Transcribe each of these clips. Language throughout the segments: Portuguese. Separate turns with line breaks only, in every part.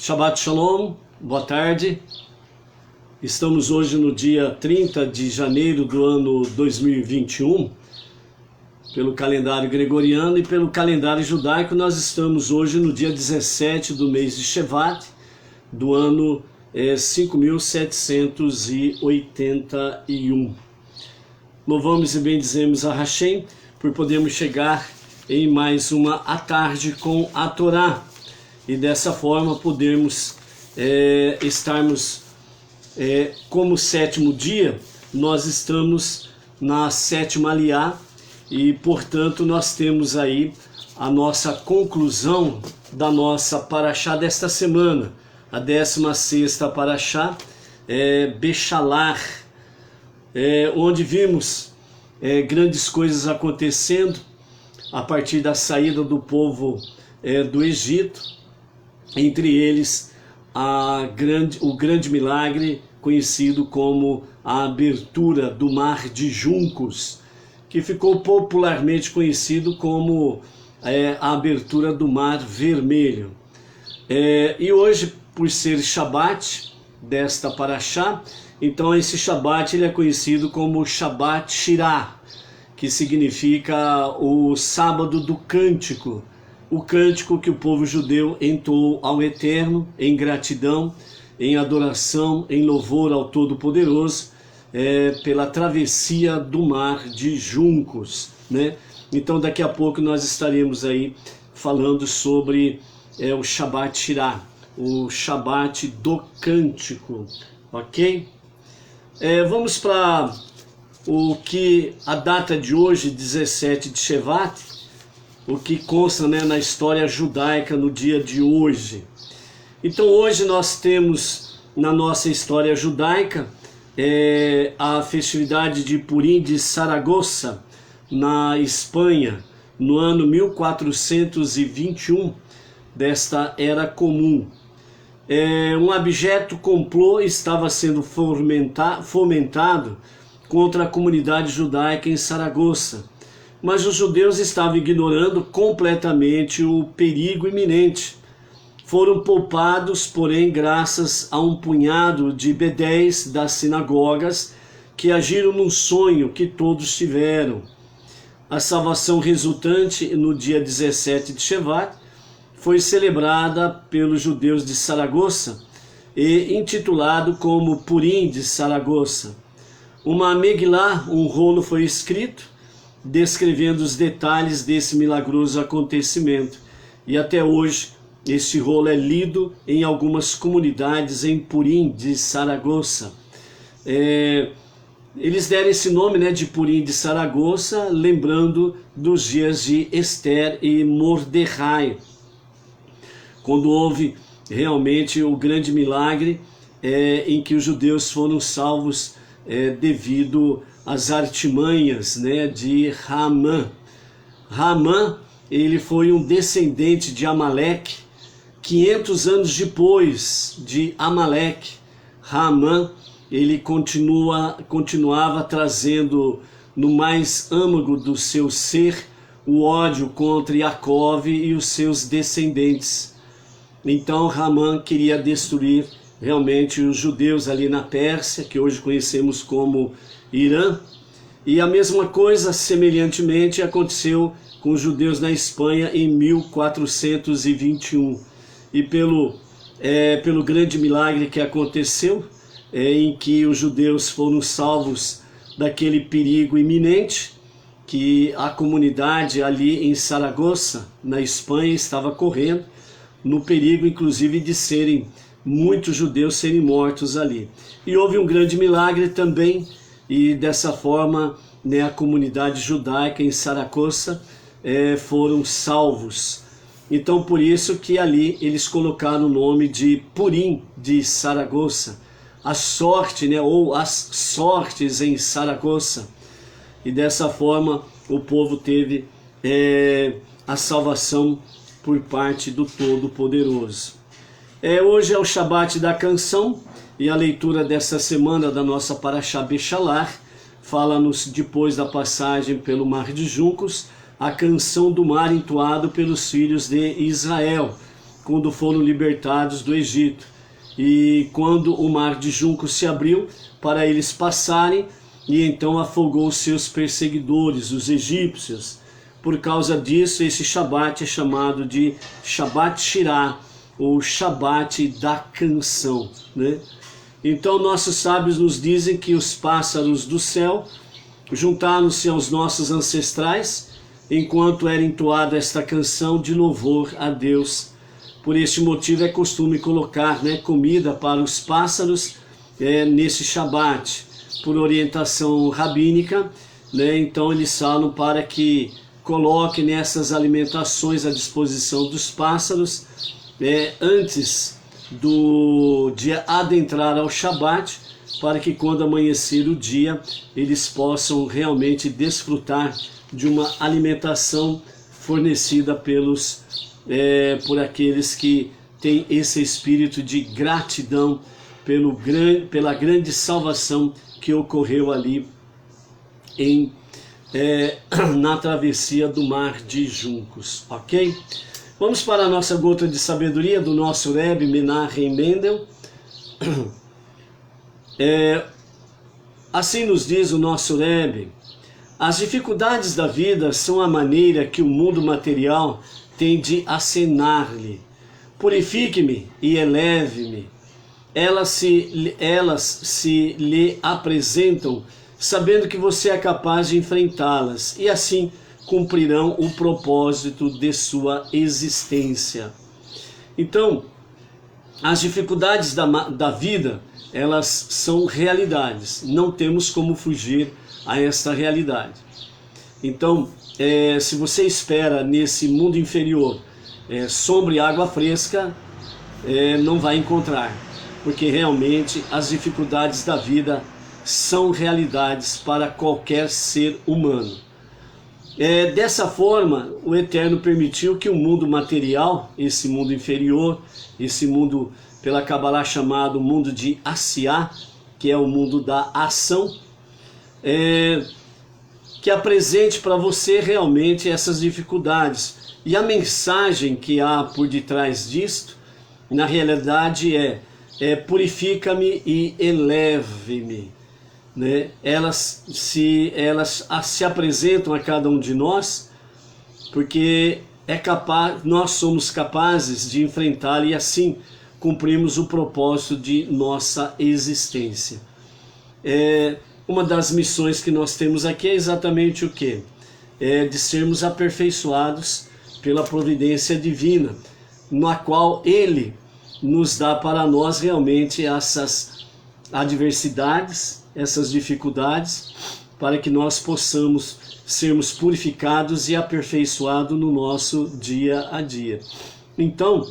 Shabbat Shalom, boa tarde. Estamos hoje no dia 30 de janeiro do ano 2021, pelo calendário gregoriano, e pelo calendário judaico nós estamos hoje no dia 17 do mês de Shevat, do ano 5781. Louvamos e bendizemos a Hashem por podermos chegar em mais uma à tarde com a Torá, e dessa forma podermos estarmos como sétimo dia. Nós estamos na sétima aliá e portanto nós temos aí a nossa conclusão da nossa paraxá desta semana, a 16ª paraxá, Beshalar, onde vimos grandes coisas acontecendo a partir da saída do povo do Egito, entre eles o grande milagre conhecido como a abertura do Mar de Juncos, que ficou popularmente conhecido como a abertura do Mar Vermelho. E hoje, por ser Shabat desta paraxá, então esse Shabat ele é conhecido como Shabat Shirah, que significa o sábado do cântico, o cântico que o povo judeu entoou ao Eterno em gratidão, em adoração, em louvor ao Todo-Poderoso, pela travessia do Mar de Juncos, né? Então daqui a pouco nós estaremos aí falando sobre o Shabat Shirah, o Shabat do cântico, ok? Vamos para a data de hoje, 17 de Shevat, o que consta, né, na história judaica no dia de hoje. Então hoje nós temos na nossa história judaica a festividade de Purim de Saragossa, na Espanha, no ano 1421 desta era comum. Um abjeto complô estava sendo fomentado contra a comunidade judaica em Saragossa, mas os judeus estavam ignorando completamente o perigo iminente. Foram poupados, porém, graças a um punhado de bedéis das sinagogas que agiram num sonho que todos tiveram. A salvação resultante no dia 17 de Shevat foi celebrada pelos judeus de Saragossa e intitulado como Purim de Saragossa. Uma Megilá, um rolo, foi escrito descrevendo os detalhes desse milagroso acontecimento, e até hoje este rolo é lido em algumas comunidades em Purim de Saragossa. Eles deram esse nome, né, de Purim de Saragossa, lembrando dos dias de Esther e Mordecai, quando houve realmente o grande milagre em que os judeus foram salvos devido às artimanhas, né, de Haamã. Haamã, ele foi um descendente de Amaleque. 500 anos depois de Amaleque, Haamã, ele continuava trazendo no mais âmago do seu ser o ódio contra Jacó e os seus descendentes. Então Haamã queria destruir realmente os judeus ali na Pérsia, que hoje conhecemos como Irã, e a mesma coisa, semelhantemente, aconteceu com os judeus na Espanha em 1421. E pelo grande milagre que aconteceu, em que os judeus foram salvos daquele perigo iminente que a comunidade ali em Saragossa, na Espanha, estava correndo, no perigo inclusive de muitos judeus serem mortos ali. E houve um grande milagre também, e dessa forma, né, a comunidade judaica em Saragossa foram salvos. Então por isso que ali eles colocaram o nome de Purim de Saragossa, a sorte, né, ou as sortes em Saragossa. E dessa forma o povo teve a salvação por parte do Todo-Poderoso. Hoje é o Shabat da canção, e a leitura dessa semana da nossa paraxá Beshalar fala-nos, depois da passagem pelo Mar de Juncos, a canção do mar entoado pelos filhos de Israel, quando foram libertados do Egito. E quando o mar de juncos se abriu para eles passarem, e então afogou os seus perseguidores, os egípcios. Por causa disso, esse Shabat é chamado de Shabat Shirah, ou Shabat da canção, né? Então nossos sábios nos dizem que os pássaros do céu juntaram-se aos nossos ancestrais, enquanto era entoada esta canção de louvor a Deus. Por este motivo é costume colocar, né, comida para os pássaros nesse Shabat, por orientação rabínica, né? Então eles falam para que coloque nessas alimentações à disposição dos pássaros antes de adentrar ao Shabat, para que quando amanhecer o dia eles possam realmente desfrutar de uma alimentação fornecida por aqueles que têm esse espírito de gratidão pela grande salvação que ocorreu ali na travessia do mar de juncos, ok? Vamos para a nossa gota de sabedoria do nosso Rebbe Menachem Mendel. Assim nos diz o nosso Rebbe: as dificuldades da vida são a maneira que o mundo material tem de acenar-lhe. Purifique-me e eleve-me. Elas se lhe apresentam sabendo que você é capaz de enfrentá-las, e assim cumprirão o propósito de sua existência. Então, as dificuldades da vida, elas são realidades, não temos como fugir a essa realidade. Então, se você espera nesse mundo inferior sombra e água fresca, não vai encontrar, porque realmente as dificuldades da vida são realidades para qualquer ser humano. Dessa forma, o Eterno permitiu que o mundo material, esse mundo inferior, esse mundo pela Kabbalah chamado mundo de Asiá, que é o mundo da ação, que apresente para você realmente essas dificuldades. E a mensagem que há por detrás disto, na realidade purifica-me e eleve-me. Né? Elas se apresentam a cada um de nós, porque nós somos capazes de enfrentar e assim cumprimos o propósito de nossa existência. Uma das missões que nós temos aqui é exatamente o quê? De sermos aperfeiçoados pela providência divina, na qual Ele nos dá para nós realmente essas adversidades, essas dificuldades, para que nós possamos sermos purificados e aperfeiçoados no nosso dia a dia. Então,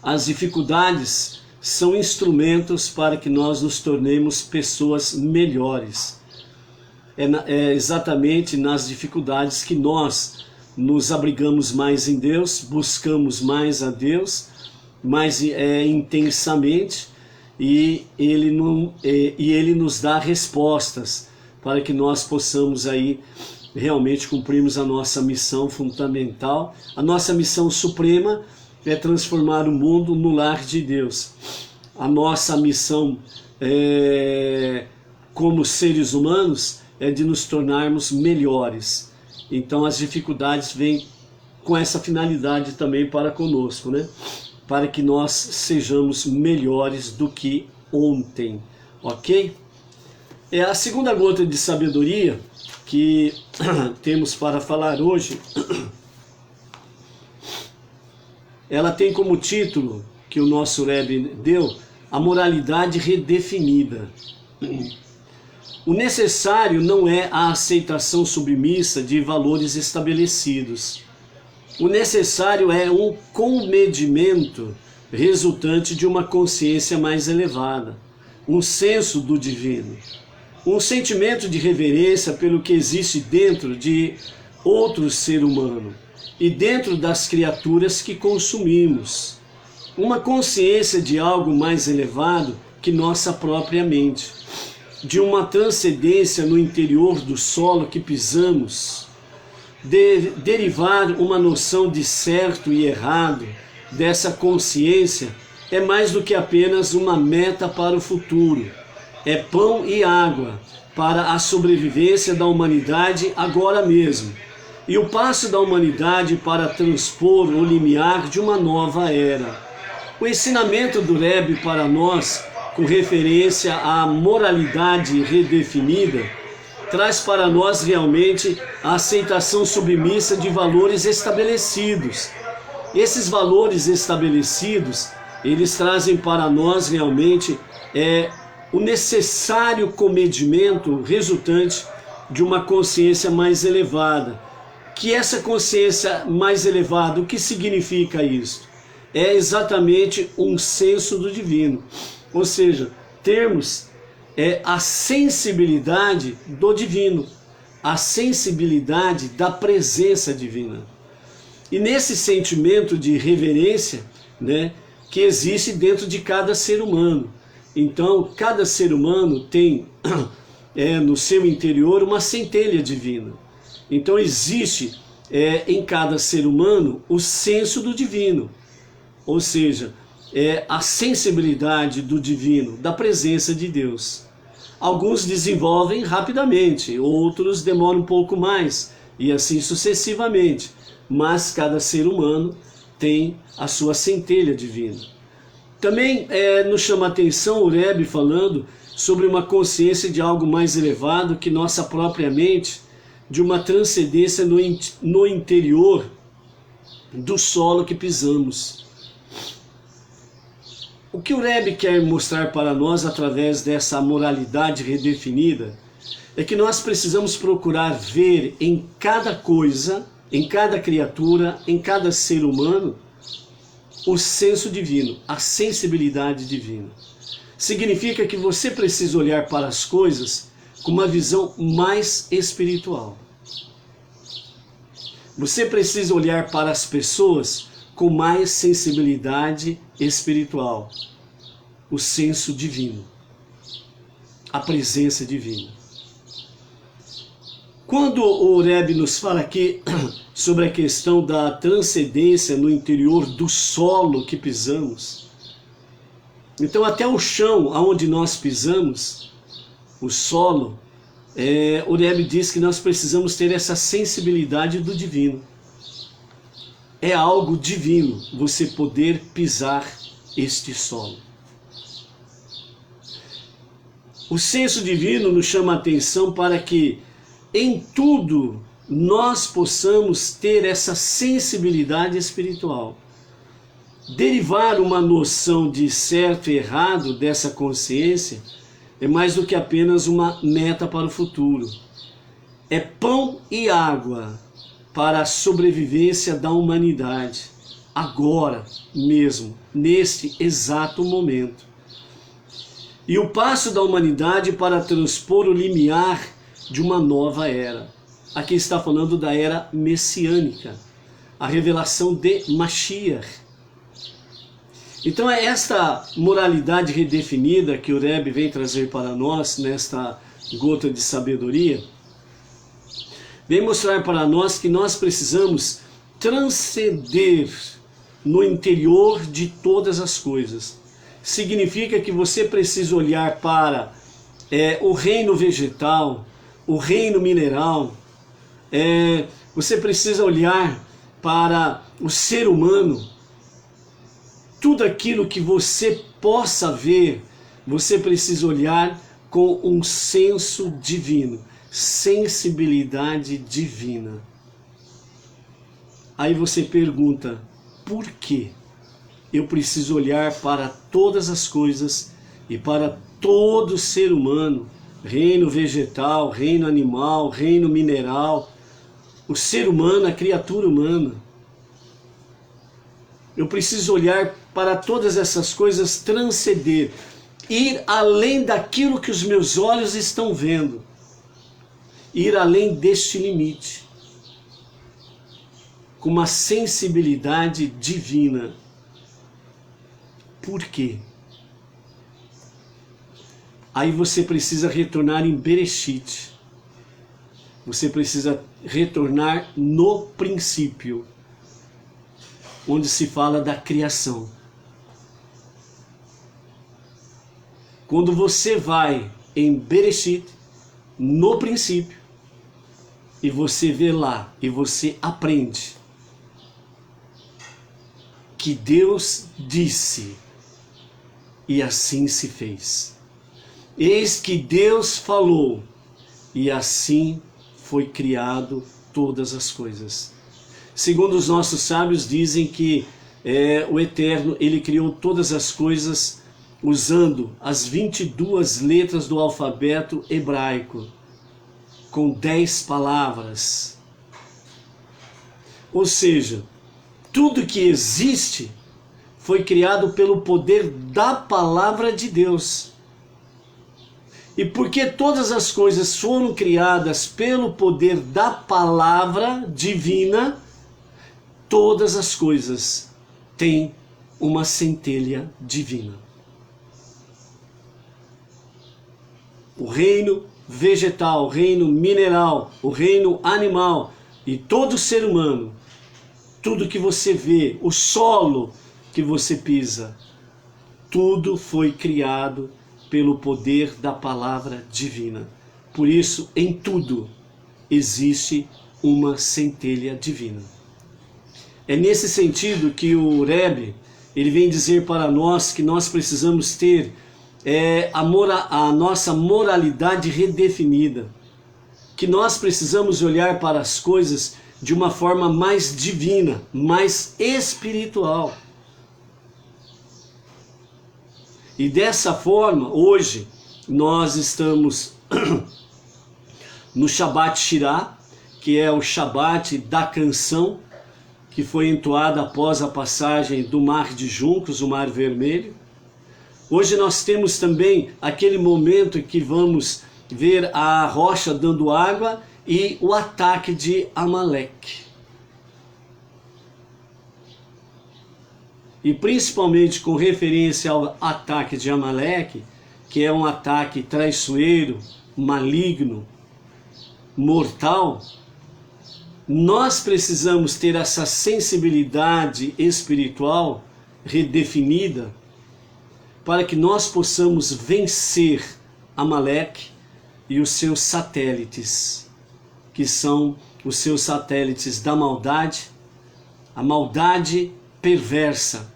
as dificuldades são instrumentos para que nós nos tornemos pessoas melhores. É exatamente nas dificuldades que nós nos abrigamos mais em Deus, buscamos mais a Deus, mais intensamente, e Ele nos dá respostas para que nós possamos aí realmente cumprirmos a nossa missão fundamental. A nossa missão suprema é transformar o mundo no lar de Deus. A nossa missão como seres humanos é de nos tornarmos melhores. Então as dificuldades vêm com essa finalidade também para conosco, né? Para que nós sejamos melhores do que ontem, ok? A segunda gota de sabedoria que temos para falar hoje, ela tem como título, que o nosso Rebbe deu, a moralidade redefinida. O necessário não é a aceitação submissa de valores estabelecidos. O necessário é um comedimento resultante de uma consciência mais elevada, um senso do divino, um sentimento de reverência pelo que existe dentro de outro ser humano e dentro das criaturas que consumimos, uma consciência de algo mais elevado que nossa própria mente, de uma transcendência no interior do solo que pisamos, derivar uma noção de certo e errado, dessa consciência é mais do que apenas uma meta para o futuro. É pão e água para a sobrevivência da humanidade agora mesmo. E o passo da humanidade para transpor o limiar de uma nova era. O ensinamento do Rebbe para nós, com referência à moralidade redefinida, traz para nós realmente a aceitação submissa de valores estabelecidos. Esses valores estabelecidos, eles trazem para nós realmente o necessário comedimento resultante de uma consciência mais elevada. Que essa consciência mais elevada, o que significa isso? É exatamente um senso do divino, ou seja, termos a sensibilidade do divino, a sensibilidade da presença divina. E nesse sentimento de reverência, né, que existe dentro de cada ser humano. Então, cada ser humano tem no seu interior uma centelha divina. Então existe em cada ser humano o senso do divino, ou seja, a sensibilidade do divino, da presença de Deus. Alguns desenvolvem rapidamente, outros demoram um pouco mais, e assim sucessivamente, mas cada ser humano tem a sua centelha divina. Também nos chama a atenção o Rebbe falando sobre uma consciência de algo mais elevado que nossa própria mente, de uma transcendência no interior do solo que pisamos. O que o Rebbe quer mostrar para nós através dessa moralidade redefinida é que nós precisamos procurar ver em cada coisa, em cada criatura, em cada ser humano, o senso divino, a sensibilidade divina. Significa que você precisa olhar para as coisas com uma visão mais espiritual. Você precisa olhar para as pessoas com mais sensibilidade espiritual. O senso divino. A presença divina. Quando o Rebbe nos fala aqui sobre a questão da transcendência no interior do solo que pisamos, então até o chão aonde nós pisamos, o solo, o Rebbe diz que nós precisamos ter essa sensibilidade do divino. É algo divino você poder pisar este solo. O senso divino nos chama a atenção para que em tudo nós possamos ter essa sensibilidade espiritual. Derivar uma noção de certo e errado dessa consciência é mais do que apenas uma meta para o futuro. É pão e água para a sobrevivência da humanidade, agora mesmo, neste exato momento. E o passo da humanidade para transpor o limiar de uma nova era. Aqui está falando da era messiânica, a revelação de Mashiach. Então é esta moralidade redefinida que o Rebbe vem trazer para nós, nesta gota de sabedoria, vem mostrar para nós que nós precisamos transcender no interior de todas as coisas. Significa que você precisa olhar para o reino vegetal, o reino mineral, você precisa olhar para o ser humano, tudo aquilo que você possa ver, você precisa olhar com um senso divino, sensibilidade divina. Aí você pergunta, por quê? Eu preciso olhar para todas as coisas e para todo ser humano, reino vegetal, reino animal, reino mineral, o ser humano, a criatura humana. Eu preciso olhar para todas essas coisas, transcender, ir além daquilo que os meus olhos estão vendo, ir além deste limite, com uma sensibilidade divina. Por quê? Aí você precisa retornar em Bereshit. Você precisa retornar no princípio. onde se fala da criação. Quando você vai em Bereshit, no princípio, e você vê lá, e você aprende que Deus disse, e assim se fez. Eis que Deus falou, e assim foi criado todas as coisas. Segundo os nossos sábios, dizem que o Eterno, ele criou todas as coisas usando as 22 letras do alfabeto hebraico, com 10 palavras. Ou seja, tudo que existe foi criado pelo poder da palavra de Deus. E porque todas as coisas foram criadas pelo poder da palavra divina, todas as coisas têm uma centelha divina. O reino vegetal, o reino mineral, o reino animal e todo ser humano, tudo que você vê, o solo que você pisa, tudo foi criado pelo poder da palavra divina. Por isso, em tudo existe uma centelha divina. É nesse sentido que o Rebbe, ele vem dizer para nós que nós precisamos ter a nossa moralidade redefinida, que nós precisamos olhar para as coisas de uma forma mais divina, mais espiritual. E dessa forma, hoje, nós estamos no Shabbat Shirah, que é o Shabbat da canção, que foi entoada após a passagem do Mar de Juncos, o Mar Vermelho. Hoje nós temos também aquele momento em que vamos ver a rocha dando água e o ataque de Amaleque. E principalmente com referência ao ataque de Amaleque, que é um ataque traiçoeiro, maligno, mortal, nós precisamos ter essa sensibilidade espiritual redefinida para que nós possamos vencer Amaleque e os seus satélites, que são os seus satélites da maldade, a maldade perversa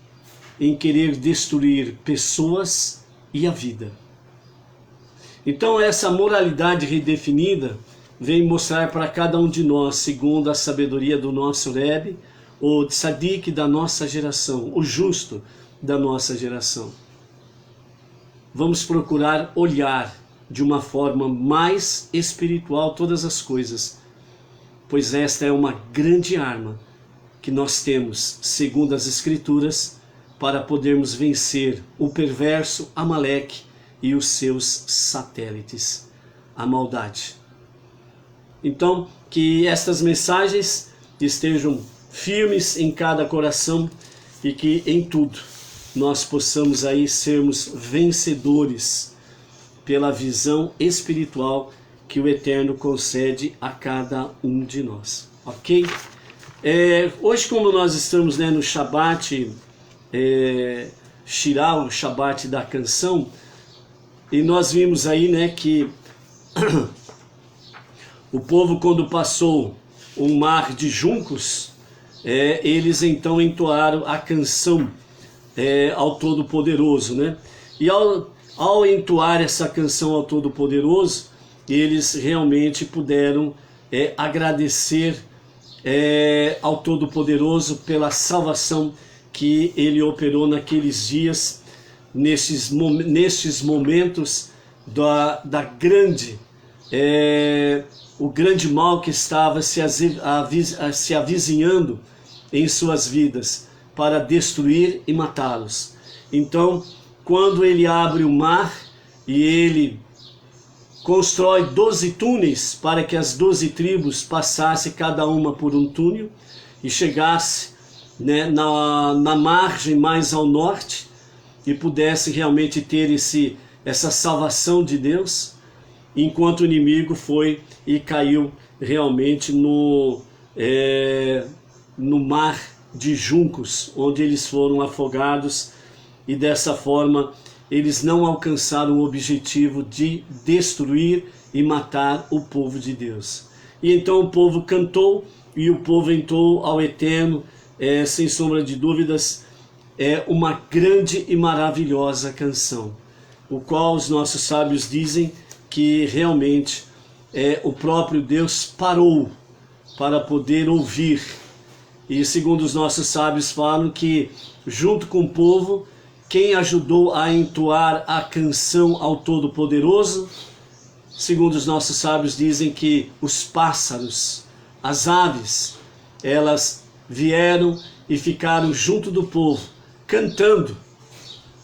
em querer destruir pessoas e a vida. Então essa moralidade redefinida vem mostrar para cada um de nós, segundo a sabedoria do nosso Rebbe, o tzadik da nossa geração, o justo da nossa geração. Vamos procurar olhar de uma forma mais espiritual todas as coisas, pois esta é uma grande arma que nós temos, segundo as Escrituras, para podermos vencer o perverso Amaleque e os seus satélites, a maldade. Então, que estas mensagens estejam firmes em cada coração e que em tudo nós possamos aí sermos vencedores pela visão espiritual que o Eterno concede a cada um de nós, ok? Hoje, como nós estamos no Shabbat Shirah, o Shabbat da canção, e nós vimos aí que o povo, quando passou um mar de juncos, eles então entoaram a canção ao Todo-Poderoso, E ao entoar essa canção ao Todo-Poderoso, eles realmente puderam agradecer ao Todo-Poderoso pela salvação que ele operou naqueles dias, nestes momentos da grande, o grande mal que estava se avizinhando em suas vidas, para destruir e matá-los. Então, quando ele abre o mar e ele constrói 12 túneis para que as 12 tribos passassem cada uma por um túnel e chegasse na margem mais ao norte e pudesse realmente ter essa salvação de Deus, enquanto o inimigo foi e caiu realmente no mar de juncos, onde eles foram afogados, e dessa forma eles não alcançaram o objetivo de destruir e matar o povo de Deus. E então o povo cantou, e o povo entrou ao Eterno, sem sombra de dúvidas, uma grande e maravilhosa canção, o qual os nossos sábios dizem que realmente o próprio Deus parou para poder ouvir. E segundo os nossos sábios falam que junto com o povo, quem ajudou a entoar a canção ao Todo-Poderoso, segundo os nossos sábios dizem que os pássaros, as aves, elas vieram e ficaram junto do povo, cantando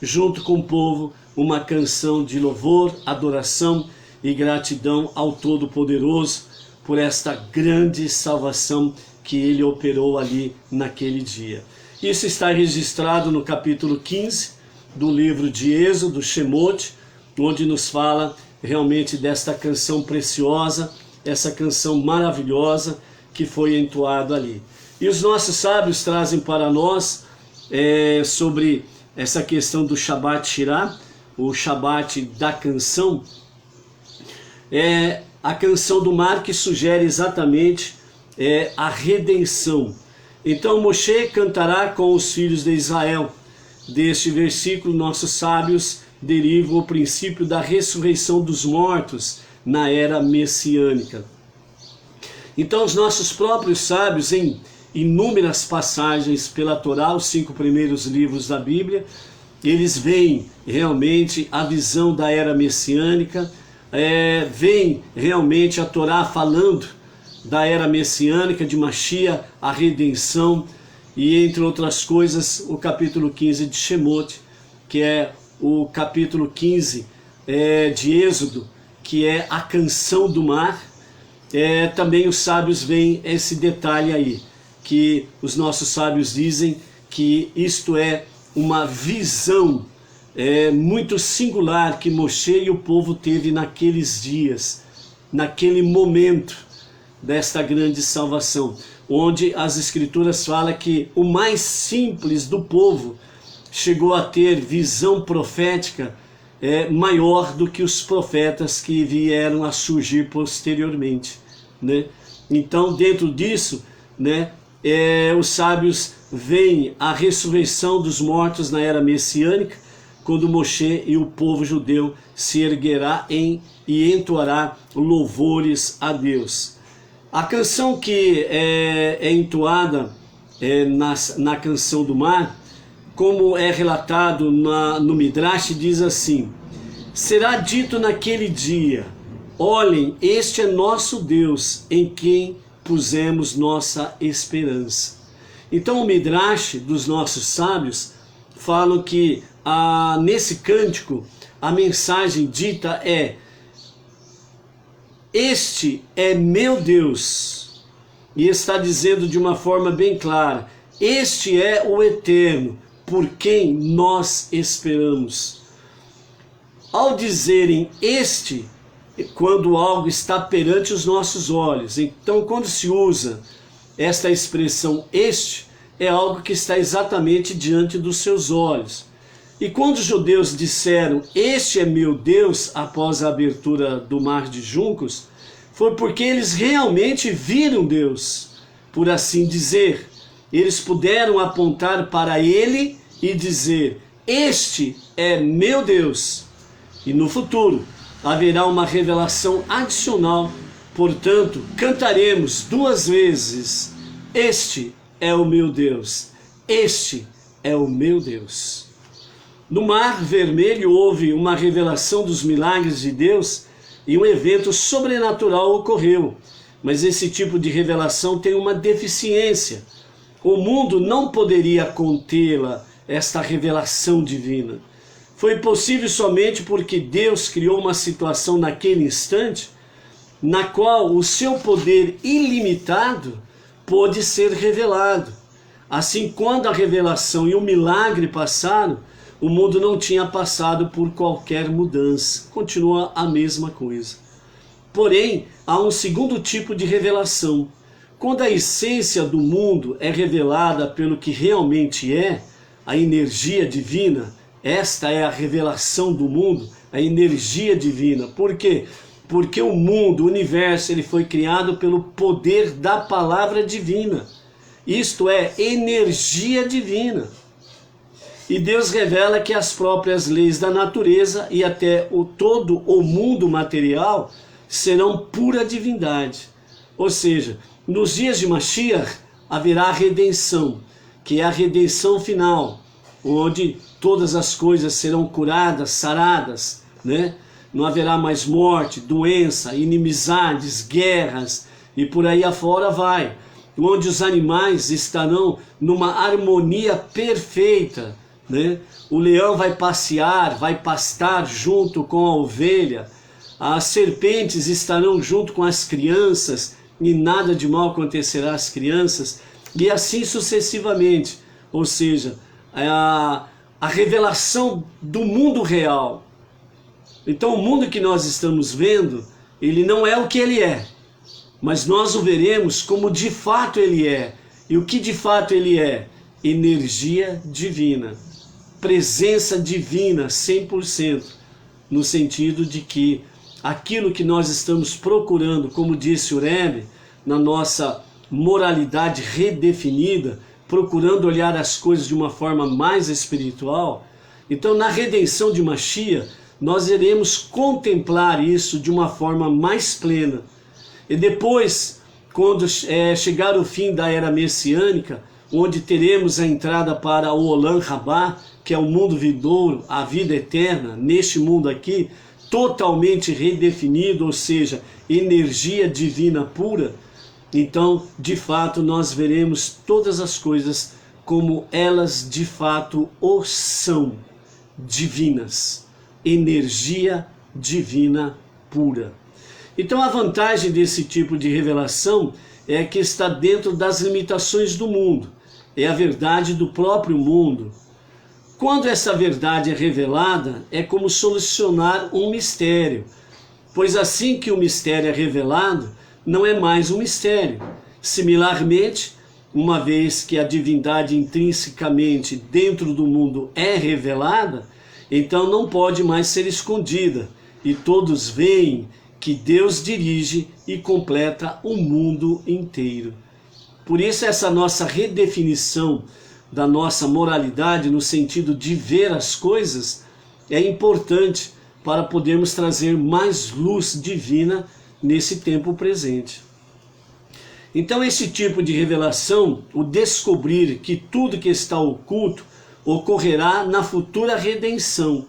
junto com o povo uma canção de louvor, adoração e gratidão ao Todo-Poderoso por esta grande salvação que ele operou ali naquele dia. Isso está registrado no capítulo 15 do livro de Êxodo, Shemot, onde nos fala realmente desta canção preciosa, essa canção maravilhosa que foi entoada ali. E os nossos sábios trazem para nós sobre essa questão do Shabbat Shirah, o Shabbat da canção, a canção do mar, que sugere exatamente a redenção. Então Moshe cantará com os filhos de Israel. Deste versículo, nossos sábios derivam o princípio da ressurreição dos mortos na era messiânica. Então os nossos próprios sábios, em inúmeras passagens pela Torá, os 5 primeiros livros da Bíblia, eles veem realmente a visão da era messiânica, veem realmente a Torá falando da era messiânica, de Mashiach, a redenção, e entre outras coisas o capítulo 15 de Shemot, que é o capítulo 15 de Êxodo, que é a canção do mar. Também os sábios veem esse detalhe aí, que os nossos sábios dizem que isto é uma visão muito singular que Moshe e o povo teve naqueles dias, naquele momento desta grande salvação, onde as escrituras falam que o mais simples do povo chegou a ter visão profética maior do que os profetas que vieram a surgir posteriormente, né? Então, dentro disso, né, os sábios veem a ressurreição dos mortos na era messiânica, quando Moshe e o povo judeu se erguerá e entoará louvores a Deus. A canção que é entoada na canção do mar, como é relatado no Midrash, diz assim: será dito naquele dia, olhem, este é nosso Deus, em quem pusemos nossa esperança. Então o Midrash dos nossos sábios falam que nesse cântico a mensagem dita é: este é meu Deus, e está dizendo de uma forma bem clara, este é o Eterno, por quem nós esperamos. Ao dizerem este, quando algo está perante os nossos olhos, então quando se usa esta expressão este, é algo que está exatamente diante dos seus olhos. E quando os judeus disseram, este é meu Deus, após a abertura do mar de juncos, foi porque eles realmente viram Deus, por assim dizer. Eles puderam apontar para ele e dizer, este é meu Deus. E no futuro haverá uma revelação adicional, portanto, cantaremos 2 vezes, este é o meu Deus, este é o meu Deus. No Mar Vermelho houve uma revelação dos milagres de Deus e um evento sobrenatural ocorreu. Mas esse tipo de revelação tem uma deficiência. O mundo não poderia contê-la, esta revelação divina. Foi possível somente porque Deus criou uma situação naquele instante, na qual o seu poder ilimitado pôde ser revelado. Assim, quando a revelação e o milagre passaram, o mundo não tinha passado por qualquer mudança. Continua a mesma coisa. Porém, há um segundo tipo de revelação, Quando a essência do mundo é revelada pelo que realmente é, a energia divina, esta é a revelação do mundo, a energia divina. Por quê? Porque o mundo, o universo, ele foi criado pelo poder da palavra divina. Isto é, energia divina. E Deus revela que as próprias leis da natureza e até todo o mundo material serão pura divindade. Ou seja, nos dias de Mashiach haverá redenção, que é a redenção final, onde todas as coisas serão curadas, saradas, né? Não haverá mais morte, doença, inimizades, guerras e por aí afora vai. Onde os animais estarão numa harmonia perfeita, né? O leão vai passear, vai pastar junto com a ovelha, as serpentes estarão junto com as crianças e nada de mal acontecerá às crianças, e assim sucessivamente. Ou seja, a revelação do mundo real. Então o mundo que nós estamos vendo, ele não é o que ele é, mas nós o veremos como de fato ele é. E o que de fato ele é? Energia divina, presença divina 100%, no sentido de que aquilo que nós estamos procurando, como disse o Rebbe, na nossa moralidade redefinida, procurando olhar as coisas de uma forma mais espiritual. Então, na redenção de Mashiach, nós iremos contemplar isso de uma forma mais plena. E depois, quando chegar o fim da era messiânica, onde teremos a entrada para o Olam Rabá, que é o mundo vindouro, a vida eterna, neste mundo aqui, totalmente redefinido, ou seja, energia divina pura, então, de fato, nós veremos todas as coisas como elas de fato o são, divinas, energia divina pura. Então, a vantagem desse tipo de revelação é que está dentro das limitações do mundo, é a verdade do próprio mundo. Quando essa verdade é revelada, é como solucionar um mistério, pois assim que o mistério é revelado, não é mais um mistério. Similarmente, uma vez que a divindade intrinsecamente dentro do mundo é revelada, então não pode mais ser escondida, e todos veem que Deus dirige e completa o mundo inteiro. Por isso essa nossa redefinição da nossa moralidade no sentido de ver as coisas é importante para podermos trazer mais luz divina nesse tempo presente. Então esse tipo de revelação, o descobrir que tudo que está oculto ocorrerá na futura redenção.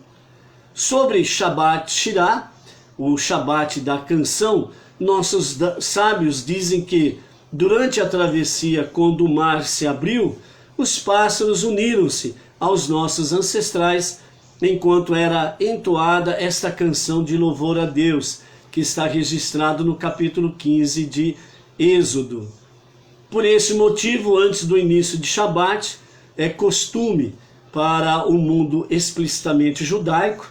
Sobre Shabbat Shirah, o Shabbat da canção, nossos sábios dizem que durante a travessia, quando o mar se abriu, os pássaros uniram-se aos nossos ancestrais, enquanto era entoada esta canção de louvor a Deus, que está registrado no capítulo 15 de Êxodo. Por esse motivo, antes do início de Shabat, é costume para o mundo explicitamente judaico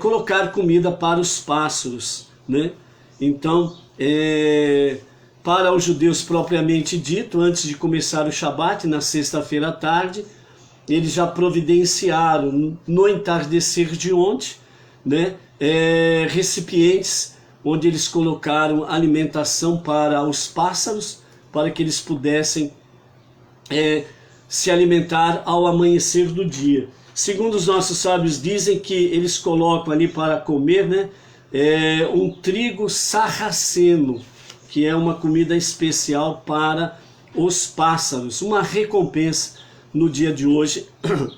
colocar comida para os pássaros, né? Então, para os judeus propriamente dito, antes de começar o Shabat, na sexta-feira à tarde, eles já providenciaram no entardecer de ontem, né, recipientes onde eles colocaram alimentação para os pássaros, para que eles pudessem se alimentar ao amanhecer do dia. Segundo os nossos sábios dizem que eles colocam ali para comer, né, um trigo sarraceno, que é uma comida especial para os pássaros. Uma recompensa no dia de hoje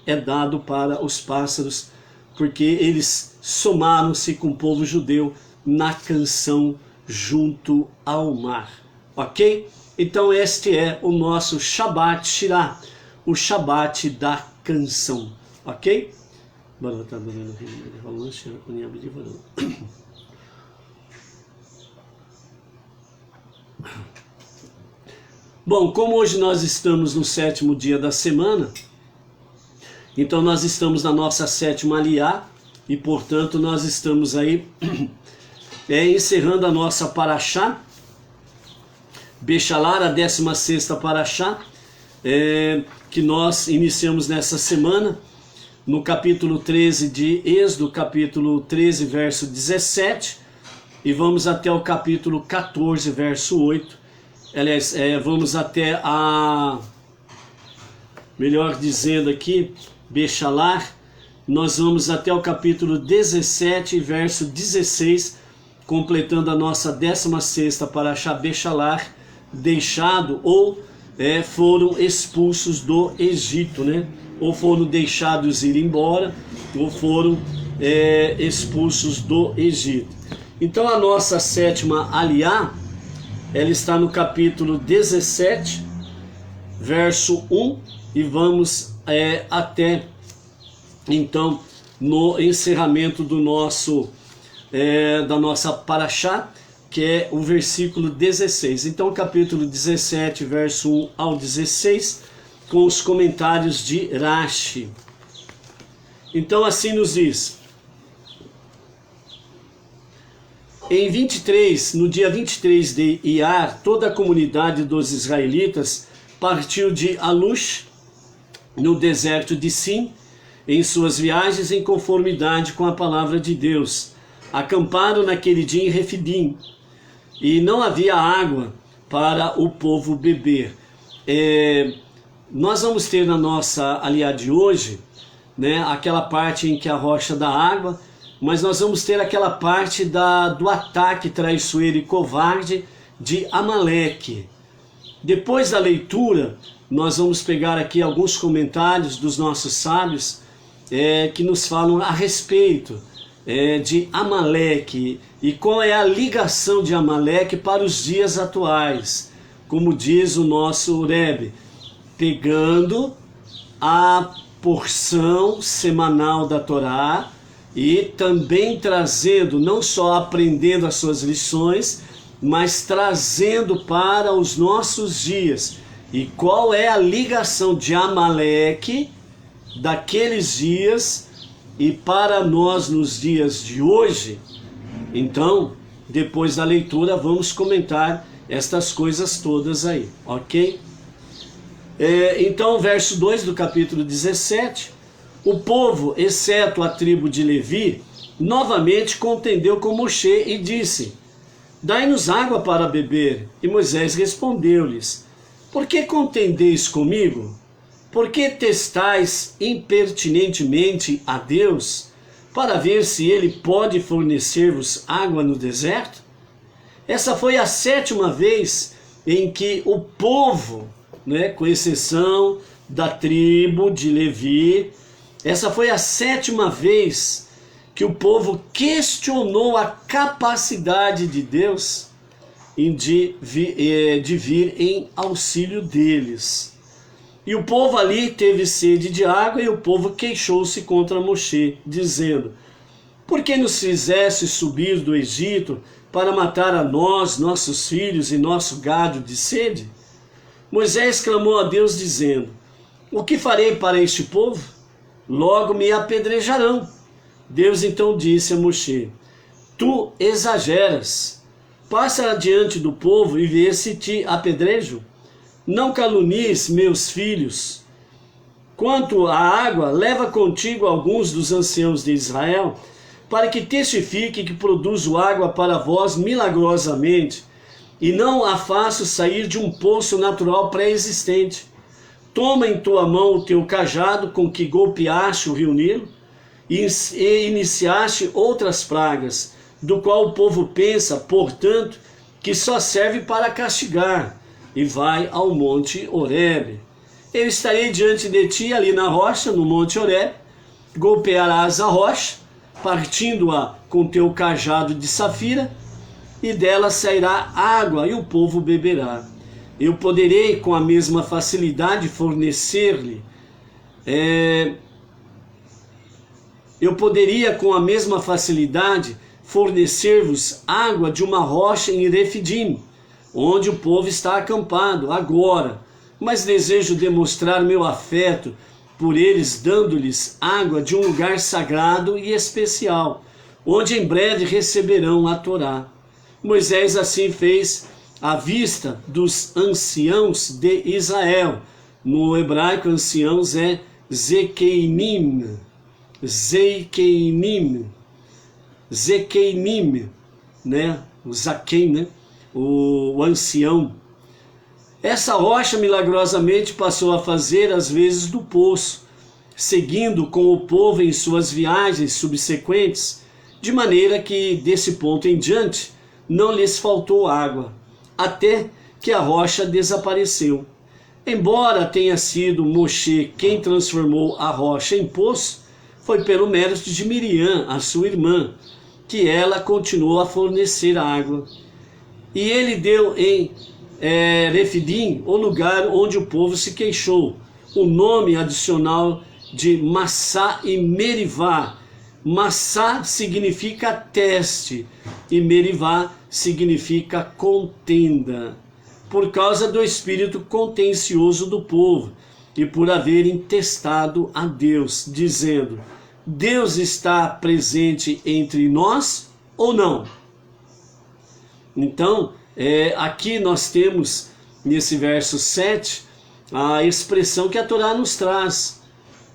é dado para os pássaros, porque eles somaram-se com o povo judeu na canção Junto ao Mar. Ok? Então este é o nosso Shabbat Shirah, o Shabbat da canção. Ok? Bom, como hoje nós estamos no 7º dia da semana, então nós estamos na nossa 7ª Aliyá, e portanto nós estamos aí encerrando a nossa Parashá, Bechalar, a 16ª Parashá, que nós iniciamos nessa semana, no capítulo 13 de Êxodo, capítulo 13, verso 17, e vamos até o capítulo 14, verso 8. Aliás, vamos até melhor dizendo aqui, Bechalar, nós vamos até o capítulo 17, verso 16, completando a nossa 16ª Parashá Bechalar, deixado ou foram expulsos do Egito, né? Ou foram deixados ir embora, ou foram expulsos do Egito. Então a nossa 7ª Aliá, ela está no capítulo 17, verso 1, e vamos até então no encerramento do nosso da nossa Parashá, que é o versículo 16. Então capítulo 17, verso 1 ao 16, com os comentários de Rashi. Então assim nos diz: no dia 23 de Iyar, toda a comunidade dos israelitas partiu de Alush, no deserto de Sim, em suas viagens em conformidade com a palavra de Deus. Acamparam naquele dia em Refidim, e não havia água para o povo beber. Nós vamos ter na nossa aliá de hoje, né, aquela parte em que a rocha dá água, mas nós vamos ter aquela parte do ataque traiçoeiro e covarde de Amaleque. Depois da leitura, nós vamos pegar aqui alguns comentários dos nossos sábios que nos falam a respeito de Amaleque e qual é a ligação de Amaleque para os dias atuais. Como diz o nosso Rebbe, pegando a porção semanal da Torá e também trazendo, não só aprendendo as suas lições, mas trazendo para os nossos dias. E qual é a ligação de Amaleque daqueles dias e para nós nos dias de hoje? Então, depois da leitura, vamos comentar estas coisas todas aí, ok? Então, verso 2 do capítulo 17: o povo, exceto a tribo de Levi, novamente contendeu com Moshe e disse: dai-nos água para beber. E Moisés respondeu-lhes: por que contendeis comigo? Por que testais impertinentemente a Deus, para ver se ele pode fornecer-vos água no deserto? Essa foi a 7ª vez em que o povo, né, com exceção da tribo de Levi, essa foi a 7ª vez que o povo questionou a capacidade de Deus de vir em auxílio deles. E o povo ali teve sede de água, e o povo queixou-se contra Moshe, dizendo: por que nos fizeste subir do Egito para matar a nós, nossos filhos e nosso gado de sede? Moisés clamou a Deus, dizendo: o que farei para este povo? Logo me apedrejarão. Deus então disse a Moshe: tu exageras. Passa adiante do povo e vê se te apedrejo. Não calunies meus filhos. Quanto à água, leva contigo alguns dos anciãos de Israel, para que testifique que produzo água para vós milagrosamente, e não a faço sair de um poço natural pré-existente. Toma em tua mão o teu cajado com que golpeaste o rio Nilo, e iniciaste outras pragas, do qual o povo pensa, portanto, que só serve para castigar, e vai ao monte Horebe. Eu estarei diante de ti ali na rocha, no monte Horebe, golpearás a rocha, partindo-a com teu cajado de safira, e dela sairá água, e o povo beberá. Eu poderei com a mesma facilidade fornecer-lhe, eu poderia com a mesma facilidade fornecer-vos água de uma rocha em Refidim, onde o povo está acampado agora, mas desejo demonstrar meu afeto por eles, dando-lhes água de um lugar sagrado e especial, onde em breve receberão a Torá. Moisés assim fez à vista dos anciãos de Israel. No hebraico, anciãos é Zekeinim, né? O Zaquim, né? O ancião. Essa rocha milagrosamente passou a fazer as vezes do poço, seguindo com o povo em suas viagens subsequentes, de maneira que desse ponto em diante não lhes faltou água, até que a rocha desapareceu. Embora tenha sido Moshe quem transformou a rocha em poço, foi pelo mérito de Miriam, a sua irmã, que ela continuou a fornecer água. E ele deu em Refidim o lugar onde o povo se queixou, o nome adicional de Massá e Merivá. Massá significa teste e Merivá significa contenda, por causa do espírito contencioso do povo e por haverem testado a Deus, dizendo: Deus está presente entre nós ou não? Então, aqui nós temos, nesse verso 7, a expressão que a Torá nos traz,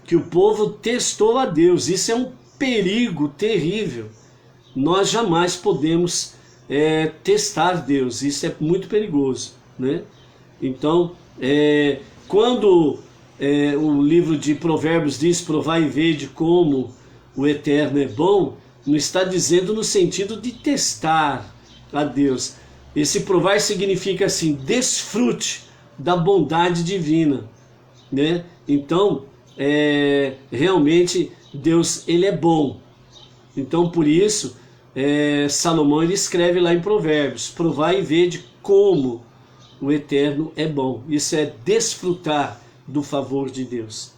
que o povo testou a Deus. Isso é um perigo terrível. Nós jamais podemos testar Deus, isso é muito perigoso, né? Então, quando o livro de Provérbios diz: provai e vede como o Eterno é bom, não está dizendo no sentido de testar a Deus. Esse provar significa assim: desfrute da bondade divina, né? Então, realmente Deus, ele é bom. Então, por isso, Salomão, ele escreve lá em Provérbios: provai e vede como o Eterno é bom. Isso é desfrutar do favor de Deus.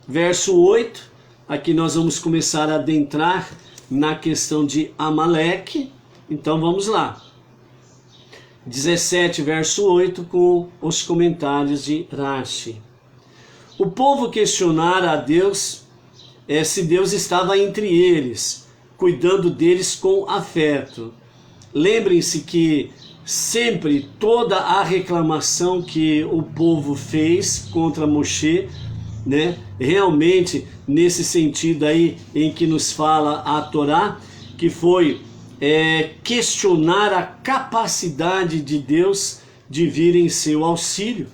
Verso 8, aqui nós vamos começar a adentrar na questão de Amaleque. Então vamos lá. 17, verso 8, com os comentários de Rashi. O povo questionara a Deus se Deus estava entre eles, cuidando deles com afeto. Lembrem-se que sempre toda a reclamação que o povo fez contra Moshe, né, realmente nesse sentido aí em que nos fala a Torá, que foi questionar a capacidade de Deus de vir em seu auxílio,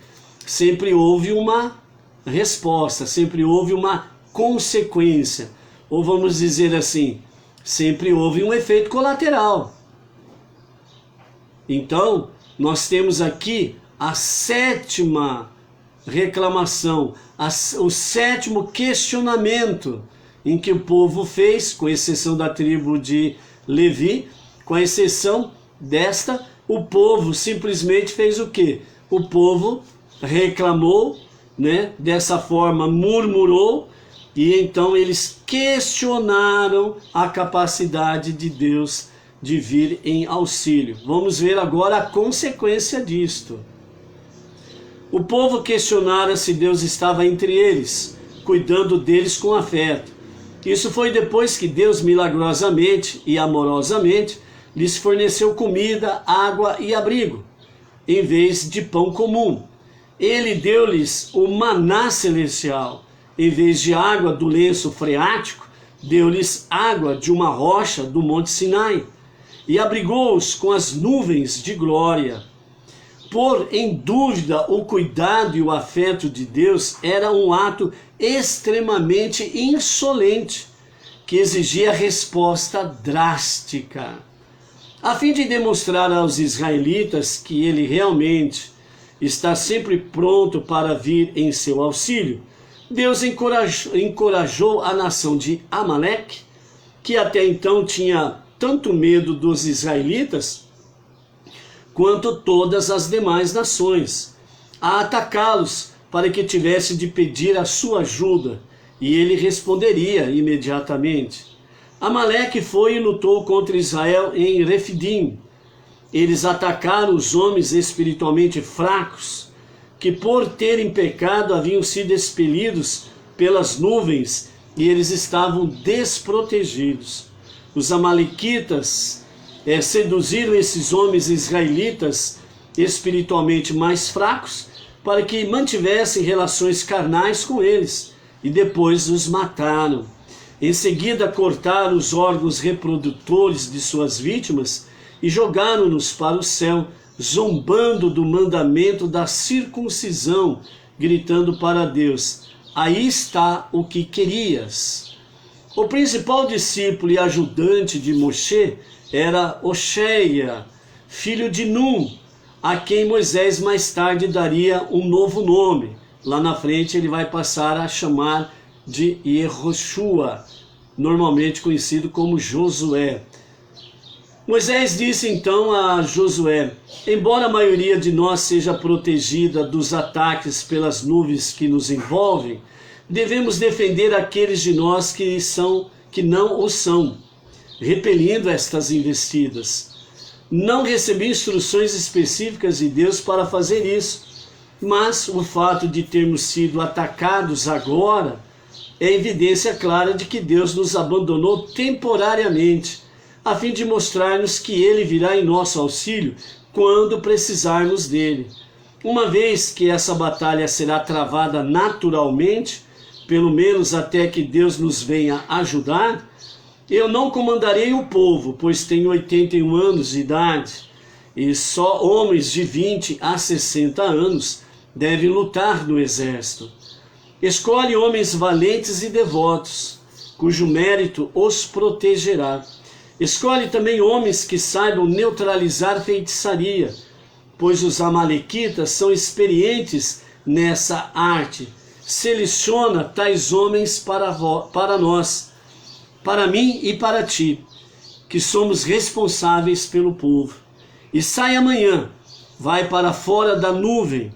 sempre houve uma resposta, sempre houve uma consequência, ou vamos dizer assim, sempre houve um efeito colateral. Então, nós temos aqui a sétima reclamação, o sétimo questionamento em que o povo fez, com exceção da tribo de Levi, com exceção desta, o povo simplesmente fez o quê? O povo reclamou, né? Dessa forma murmurou, e então eles questionaram a capacidade de Deus de vir em auxílio. Vamos ver agora a consequência disto. O povo questionara se Deus estava entre eles, cuidando deles com afeto. Isso foi depois que Deus milagrosamente e amorosamente lhes forneceu comida, água e abrigo, em vez de pão comum. Ele deu-lhes o maná celestial, em vez de água do lenço freático, deu-lhes água de uma rocha do monte Sinai, e abrigou-os com as nuvens de glória. Pôr em dúvida o cuidado e o afeto de Deus era um ato extremamente insolente, que exigia resposta drástica. A fim de demonstrar aos israelitas que ele realmente está sempre pronto para vir em seu auxílio, Deus encorajou a nação de Amaleque, que até então tinha tanto medo dos israelitas, quanto todas as demais nações, a atacá-los para que tivesse de pedir a sua ajuda, e ele responderia imediatamente. Amaleque foi e lutou contra Israel em Refidim. Eles atacaram os homens espiritualmente fracos, que por terem pecado haviam sido expelidos pelas nuvens, e eles estavam desprotegidos. Os amalequitas seduziram esses homens israelitas espiritualmente mais fracos, para que mantivessem relações carnais com eles, e depois os mataram. Em seguida cortaram os órgãos reprodutores de suas vítimas e jogaram-nos para o céu, zombando do mandamento da circuncisão, gritando para Deus: aí está o que querias. O principal discípulo e ajudante de Moshe era Oxéia, filho de Num, a quem Moisés mais tarde daria um novo nome. Lá na frente ele vai passar a chamar de Yehoshua, normalmente conhecido como Josué. Moisés disse então a Josué: embora a maioria de nós seja protegida dos ataques pelas nuvens que nos envolvem, devemos defender aqueles de nós que não o são, repelindo estas investidas. Não recebi instruções específicas de Deus para fazer isso, mas o fato de termos sido atacados agora é evidência clara de que Deus nos abandonou temporariamente, a fim de mostrar-nos que Ele virá em nosso auxílio quando precisarmos dele. Uma vez que essa batalha será travada naturalmente, pelo menos até que Deus nos venha ajudar, eu não comandarei o povo, pois tenho 81 anos de idade, e só homens de 20 a 60 anos devem lutar no exército. Escolhe homens valentes e devotos, cujo mérito os protegerá. Escolhe também homens que saibam neutralizar feitiçaria, pois os amalequitas são experientes nessa arte. Seleciona tais homens para nós, para mim e para ti, que somos responsáveis pelo povo. E sai amanhã, vai para fora da nuvem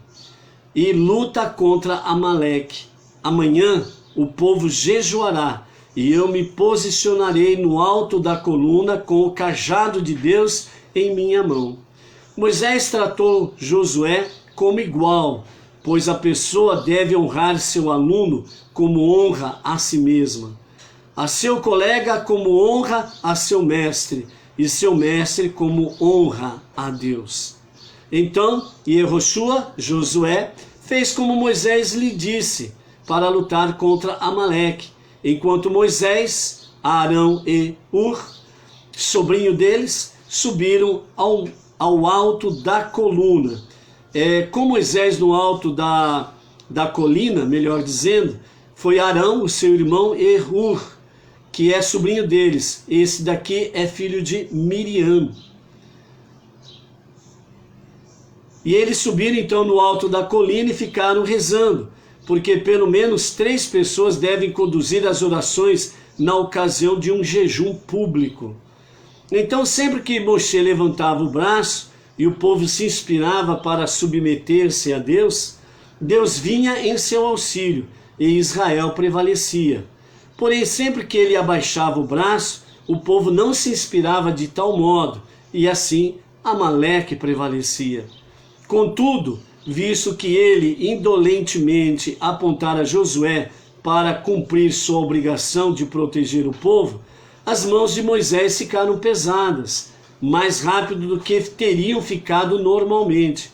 e luta contra Amaleque. Amanhã o povo jejuará, e eu me posicionarei no alto da coluna com o cajado de Deus em minha mão. Moisés tratou Josué como igual, pois a pessoa deve honrar seu aluno como honra a si mesma, a seu colega como honra a seu mestre, e seu mestre como honra a Deus. Então Yehoshua, Josué, fez como Moisés lhe disse, para lutar contra Amaleque, enquanto Moisés, Arão e Hur, sobrinho deles, subiram ao alto da coluna. Com Moisés no alto da colina, melhor dizendo, foi Arão, o seu irmão, e Hur, que é sobrinho deles. Esse daqui é filho de Miriam. E eles subiram então no alto da colina e ficaram rezando, porque pelo menos 3 pessoas devem conduzir as orações na ocasião de um jejum público. Então, sempre que Moshe levantava o braço e o povo se inspirava para submeter-se a Deus, Deus vinha em seu auxílio e Israel prevalecia. Porém, sempre que ele abaixava o braço, o povo não se inspirava de tal modo, e assim Amaleque prevalecia. Contudo, visto que ele indolentemente apontara Josué para cumprir sua obrigação de proteger o povo, as mãos de Moisés ficaram pesadas, mais rápido do que teriam ficado normalmente.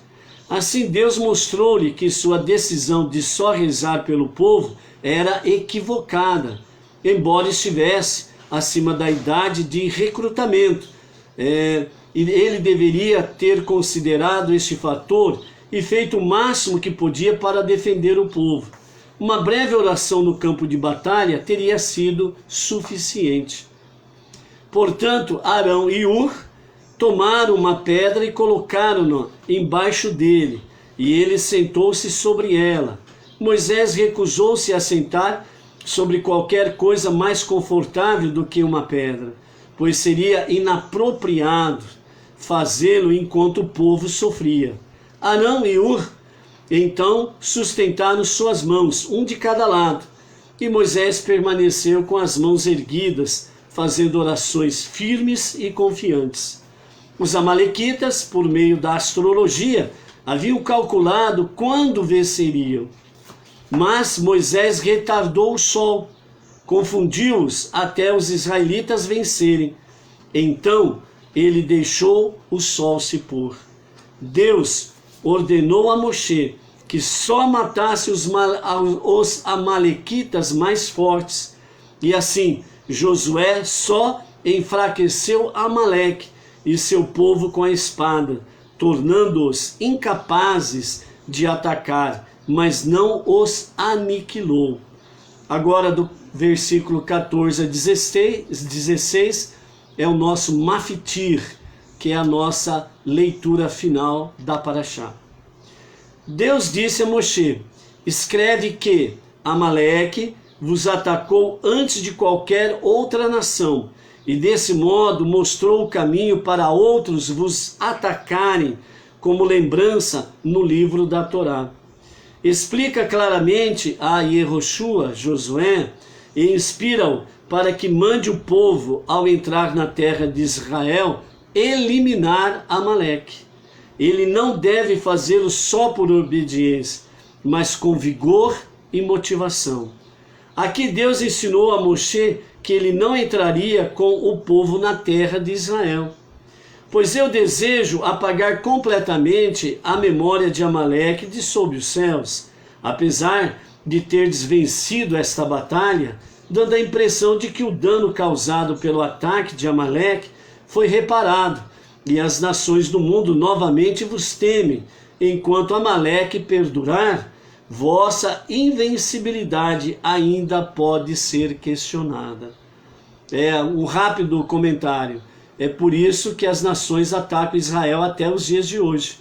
Assim Deus mostrou-lhe que sua decisão de só rezar pelo povo era equivocada, embora estivesse acima da idade de recrutamento. Ele deveria ter considerado este fator e feito o máximo que podia para defender o povo. Uma breve oração no campo de batalha teria sido suficiente. Portanto, Arão e Hur tomaram uma pedra e colocaram-na embaixo dele, e ele sentou-se sobre ela. Moisés recusou-se a sentar sobre qualquer coisa mais confortável do que uma pedra, pois seria inapropriado fazê-lo enquanto o povo sofria. Arão e Hur então sustentaram suas mãos, um de cada lado, e Moisés permaneceu com as mãos erguidas, fazendo orações firmes e confiantes. Os amalequitas, por meio da astrologia, haviam calculado quando venceriam. Mas Moisés retardou o sol, confundiu-os até os israelitas vencerem. Então ele deixou o sol se pôr. Deus ordenou a Moshe que só matasse os amalequitas mais fortes. E assim, Josué só enfraqueceu Amaleque e seu povo com a espada, tornando-os incapazes de atacar, mas não os aniquilou. Agora, do versículo 14 a 16 é o nosso Mafitir, que é a nossa leitura final da Parashá. Deus disse a Moshe: escreve que Amaleque vos atacou antes de qualquer outra nação, e desse modo mostrou o caminho para outros vos atacarem, como lembrança no livro da Torá. Explica claramente a Yehoshua, Josué, e inspira-o para que mande o povo, ao entrar na terra de Israel, eliminar Amaleque. Ele não deve fazê-lo só por obediência, mas com vigor e motivação. Aqui Deus ensinou a Moshe que ele não entraria com o povo na terra de Israel. Pois eu desejo apagar completamente a memória de Amaleque de sob os céus, apesar de teres vencido esta batalha, dando a impressão de que o dano causado pelo ataque de Amaleque foi reparado, e as nações do mundo novamente vos temem, enquanto Amaleque perdurar, vossa invencibilidade ainda pode ser questionada. Um rápido comentário. É por isso que as nações atacam Israel até os dias de hoje,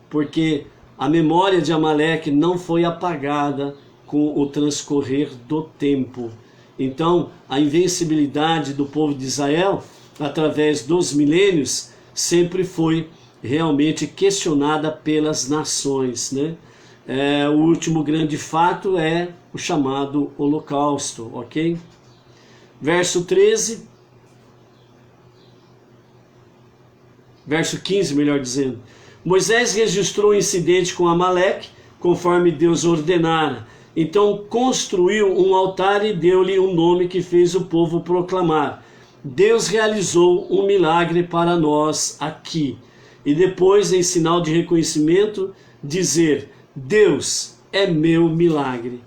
porque a memória de Amaleque não foi apagada com o transcorrer do tempo. Então, a invencibilidade do povo de Israel, através dos milênios, sempre foi realmente questionada pelas nações, né? O último grande fato é o chamado Holocausto, ok? Verso 13, verso 15, melhor dizendo. Moisés registrou o incidente com Amaleque, conforme Deus ordenara. Então construiu um altar e deu-lhe um nome que fez o povo proclamar: Deus realizou um milagre para nós aqui. E depois, em sinal de reconhecimento, dizer: Deus é meu milagre.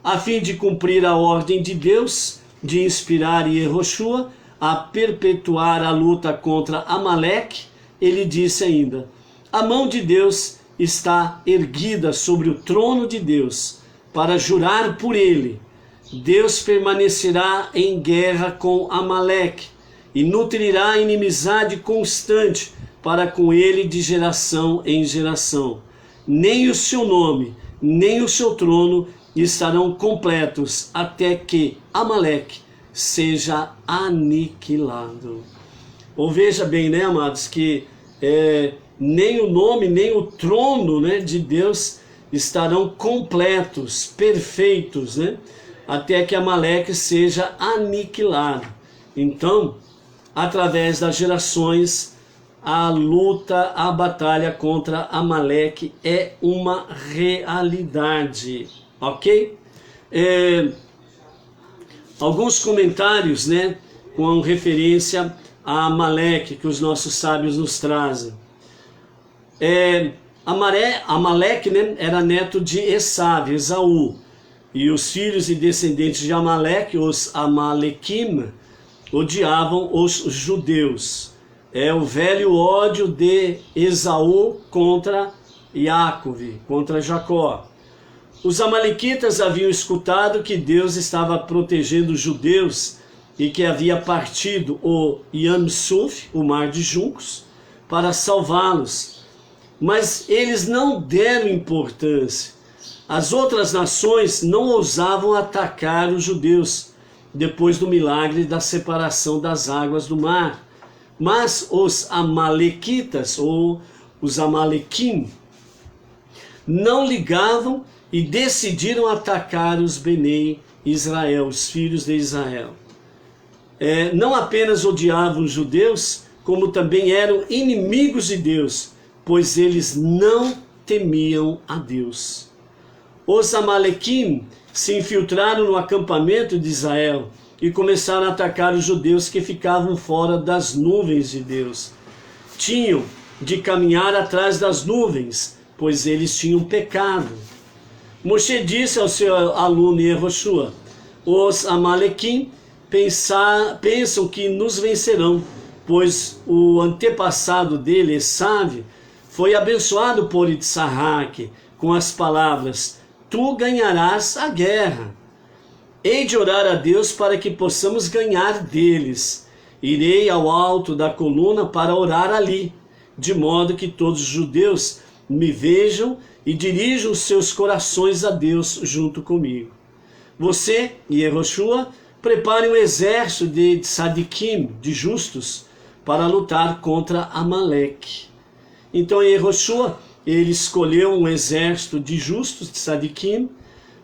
A fim de cumprir a ordem de Deus, de inspirar Yehoshua a perpetuar a luta contra Amaleque, ele disse ainda: a mão de Deus está erguida sobre o trono de Deus, para jurar por ele. Deus permanecerá em guerra com Amaleque e nutrirá inimizade constante para com ele de geração em geração. Nem o seu nome, nem o seu trono estarão completos até que Amaleque seja aniquilado. Ou veja bem, né, amados, que nem o nome, nem o trono, né, de Deus estarão completos, perfeitos, né, até que Amaleque seja aniquilado. Então, através das gerações, a luta, a batalha contra Amaleque é uma realidade, ok? Alguns comentários, né, com referência a Amaleque, que os nossos sábios nos trazem. Amaleque, né, era neto de Esaú, e os filhos e descendentes de Amaleque, os Amalequim, odiavam os judeus. É o velho ódio de Esaú contra Jacove, contra Jacó. Os amalequitas haviam escutado que Deus estava protegendo os judeus e que havia partido o Yam Suf, o mar de juncos, para salvá-los. Mas eles não deram importância. As outras nações não ousavam atacar os judeus depois do milagre da separação das águas do mar. Mas os amalequitas, ou os amalequim, não ligavam e decidiram atacar os Benei Israel, os filhos de Israel. Não apenas odiavam os judeus, como também eram inimigos de Deus, pois eles não temiam a Deus. Os amalequim se infiltraram no acampamento de Israel e começaram a atacar os judeus que ficavam fora das nuvens de Deus. Tinham de caminhar atrás das nuvens, pois eles tinham pecado. Moshe disse ao seu aluno Yehoshua: os Amalequim pensam que nos vencerão, pois o antepassado dele, Esav, foi abençoado por Itzarraque com as palavras: tu ganharás a guerra. Hei de orar a Deus para que possamos ganhar deles. Irei ao alto da coluna para orar ali, de modo que todos os judeus me vejam e dirijam seus corações a Deus junto comigo. Você e Yehoshua preparem um exército de tzadikim, de justos, para lutar contra Amaleque. Então Yehoshua, ele escolheu um exército de justos, de tzadikim.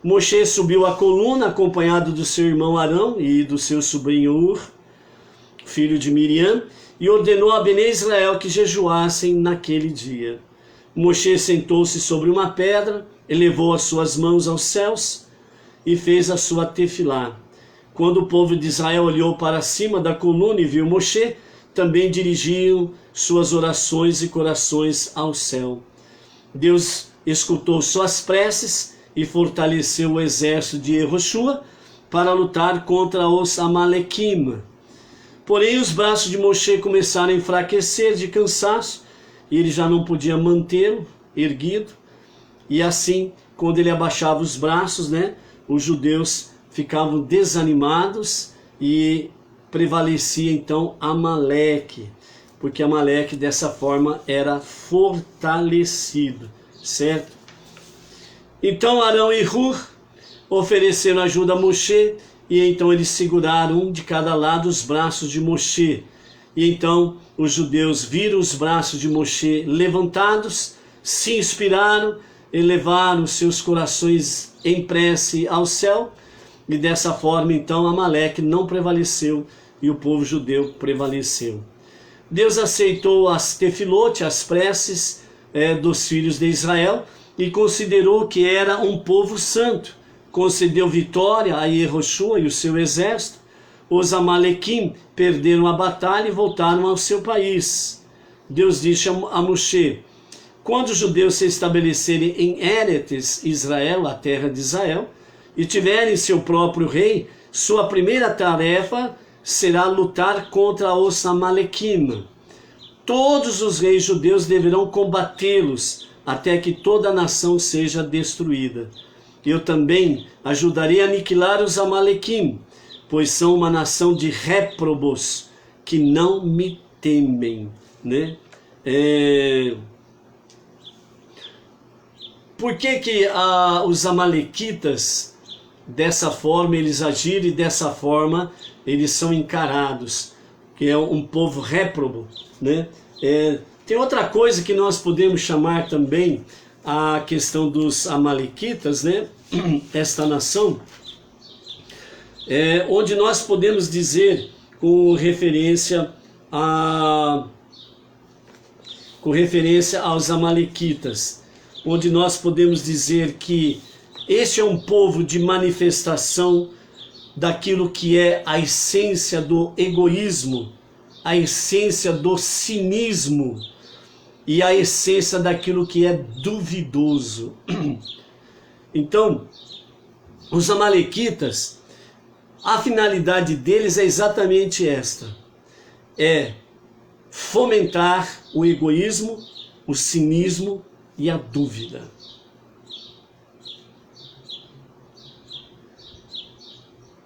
Moshe subiu a coluna acompanhado do seu irmão Arão e do seu sobrinho Ur, filho de Miriam, e ordenou a Bnei Israel que jejuassem naquele dia. Moshe sentou-se sobre uma pedra, elevou as suas mãos aos céus e fez a sua tefilá. Quando o povo de Israel olhou para cima da coluna e viu Moshe, também dirigiam suas orações e corações ao céu. Deus escutou suas preces e fortaleceu o exército de Yehoshua para lutar contra os Amalequim. Porém, os braços de Moshe começaram a enfraquecer de cansaço, e ele já não podia mantê-lo erguido. E assim, quando ele abaixava os braços, os judeus ficavam desanimados e prevalecia então Amaleque, porque Amaleque dessa forma era fortalecido, certo? Então Arão e Hur ofereceram ajuda a Moshe, e então eles seguraram um de cada lado os braços de Moshe. E então os judeus viram os braços de Moshe levantados, se inspiraram, elevaram seus corações em prece ao céu, e dessa forma então Amaleque não prevaleceu e o povo judeu prevaleceu. Deus aceitou as tefilote, as preces dos filhos de Israel, e considerou que era um povo santo. Concedeu vitória a Yehoshua e o seu exército. Os Amalequim perderam a batalha e voltaram ao seu país. Deus disse a Moshe: quando os judeus se estabelecerem em Eretz Israel, a terra de Israel, e tiverem seu próprio rei, sua primeira tarefa será lutar contra os Amalequim. Todos os reis judeus deverão combatê-los até que toda a nação seja destruída. Eu também ajudarei a aniquilar os Amalequim, pois são uma nação de réprobos que não me temem. Por que os amalequitas, dessa forma eles agiram e dessa forma eles são encarados? Que é um povo réprobo, tem outra coisa que nós podemos chamar também a questão dos amalequitas, esta nação, onde nós podemos dizer com referência aos amalequitas, onde nós podemos dizer que este é um povo de manifestação daquilo que é a essência do egoísmo, a essência do cinismo e a essência daquilo que é duvidoso. Então, os amalequitas, a finalidade deles é exatamente esta: é fomentar o egoísmo, o cinismo e a dúvida.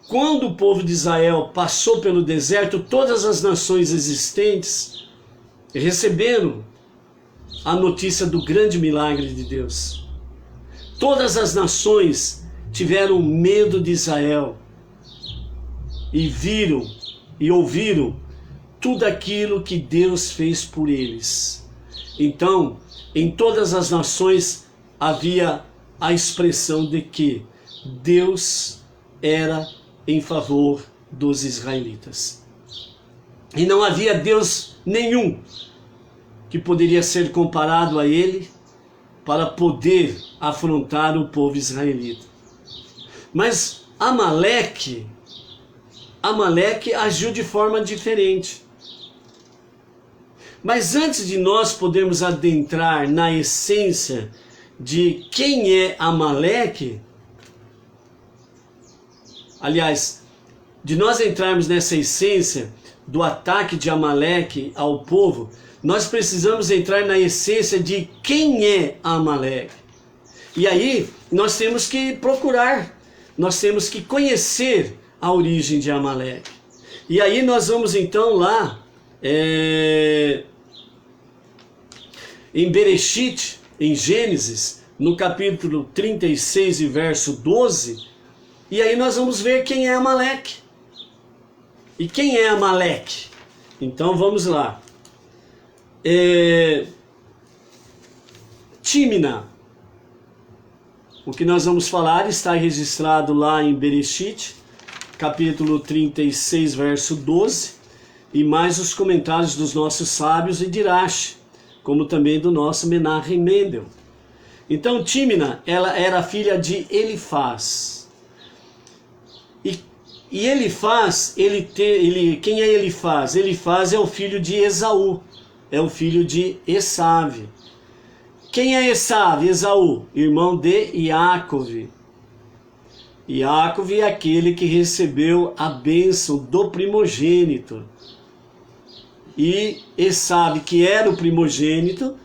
Quando o povo de Israel passou pelo deserto, todas as nações existentes receberam a notícia do grande milagre de Deus. Todas as nações tiveram medo de Israel e viram e ouviram tudo aquilo que Deus fez por eles. Então, em todas as nações havia a expressão de que Deus era em favor dos israelitas. E não havia Deus nenhum que poderia ser comparado a ele para poder afrontar o povo israelita. Mas Amaleque agiu de forma diferente. Mas antes de nós podermos adentrar na essência de quem é Amaleque, aliás, de nós entrarmos nessa essência do ataque de Amaleque ao povo, nós precisamos entrar na essência de quem é Amaleque. E aí nós temos que procurar, nós temos que conhecer a origem de Amaleque. E aí nós vamos então lá em Bereshit, em Gênesis, no capítulo 36 e verso 12, e aí nós vamos ver quem é Amaleque. E quem é Amaleque? Então vamos lá. Tímina. O que nós vamos falar está registrado lá em Bereshit, capítulo 36, verso 12, e mais os comentários dos nossos sábios e de Rashi, como também do nosso Menachem Mendel. Então Tímina, ela era filha de Elifaz. E Elifaz, quem é Elifaz? Elifaz é o filho de Esaú, é o filho de Esave. Quem é Esave? Esaú, irmão de Iacove. Iacove é aquele que recebeu a bênção do primogênito. E Esave, que era o primogênito,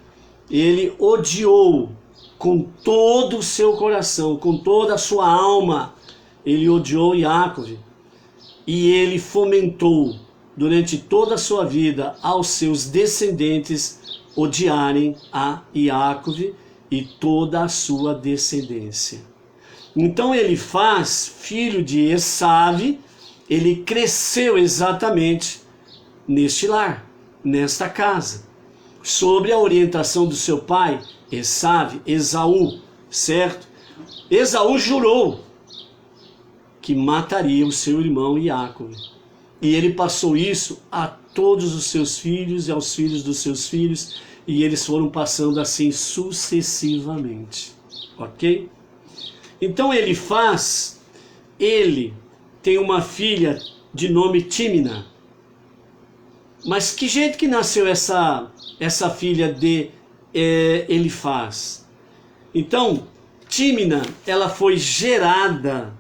ele odiou com todo o seu coração, com toda a sua alma, ele odiou Iacove. E ele fomentou durante toda a sua vida aos seus descendentes odiarem a Iacove e toda a sua descendência. Então Elifaz, filho de Esave, ele cresceu exatamente neste lar, nesta casa, sob a orientação do seu pai, Esaú, certo? Esaú jurou que mataria o seu irmão Iacove. E ele passou isso a todos os seus filhos e aos filhos dos seus filhos, e eles foram passando assim sucessivamente. Ok? Então Elifaz, ele tem uma filha de nome Tímina. Mas que jeito que nasceu essa filha de Elifaz? Então, Tímina, ela foi gerada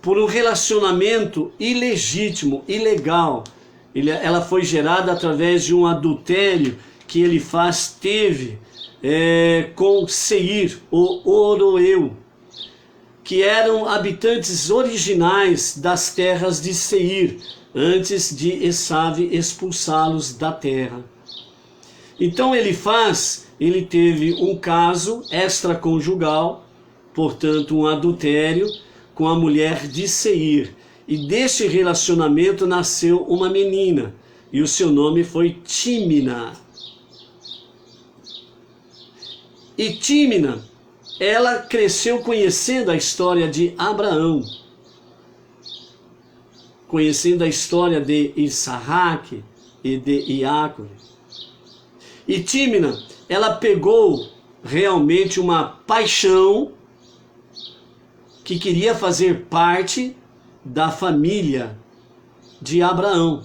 por um relacionamento ilegítimo, ilegal. Ela foi gerada através de um adultério que Elifaz teve com Seir, o Oroeu, que eram habitantes originais das terras de Seir, antes de Esave expulsá-los da terra. Então Elifaz, ele teve um caso extraconjugal, portanto um adultério, com a mulher de Seir. E deste relacionamento nasceu uma menina, e o seu nome foi Tímina. E Tímina, ela cresceu conhecendo a história de Abraão, conhecendo a história de Isaac e de Iacove. E Tímina, ela pegou realmente uma paixão que queria fazer parte da família de Abraão.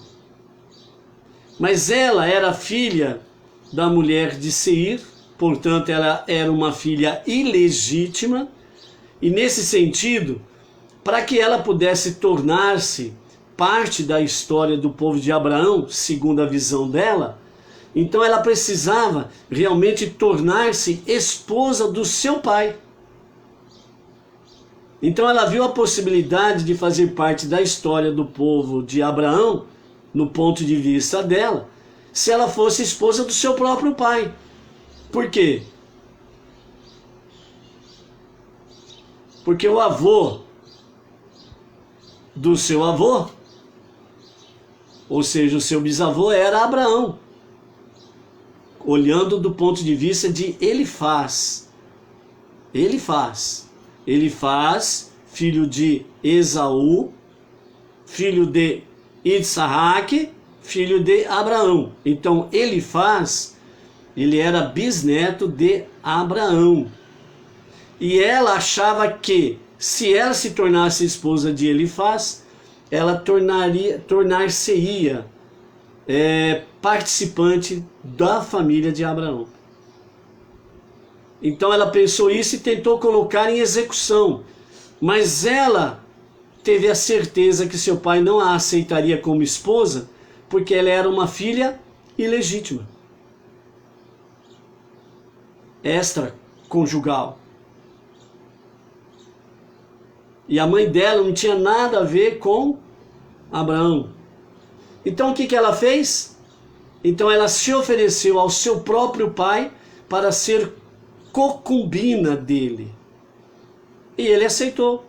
Mas ela era filha da mulher de Seir, portanto ela era uma filha ilegítima, e nesse sentido, para que ela pudesse tornar-se parte da história do povo de Abraão, segundo a visão dela, então ela precisava realmente tornar-se esposa do seu pai. Então ela viu a possibilidade de fazer parte da história do povo de Abraão, no ponto de vista dela, se ela fosse esposa do seu próprio pai. Por quê? Porque o avô do seu avô, ou seja, o seu bisavô, era Abraão, olhando do ponto de vista de Elifaz. Elifaz, filho de Esaú, filho de Isaac, filho de Abraão. Então Elifaz, ele era bisneto de Abraão. E ela achava que, se ela se tornasse esposa de Elifaz, ela tornar-se-ia participante da família de Abraão. Então ela pensou isso e tentou colocar em execução, mas ela teve a certeza que seu pai não a aceitaria como esposa, porque ela era uma filha ilegítima, extraconjugal. E a mãe dela não tinha nada a ver com Abraão. Então o que ela fez? Então ela se ofereceu ao seu próprio pai para ser concubina dele. E ele aceitou.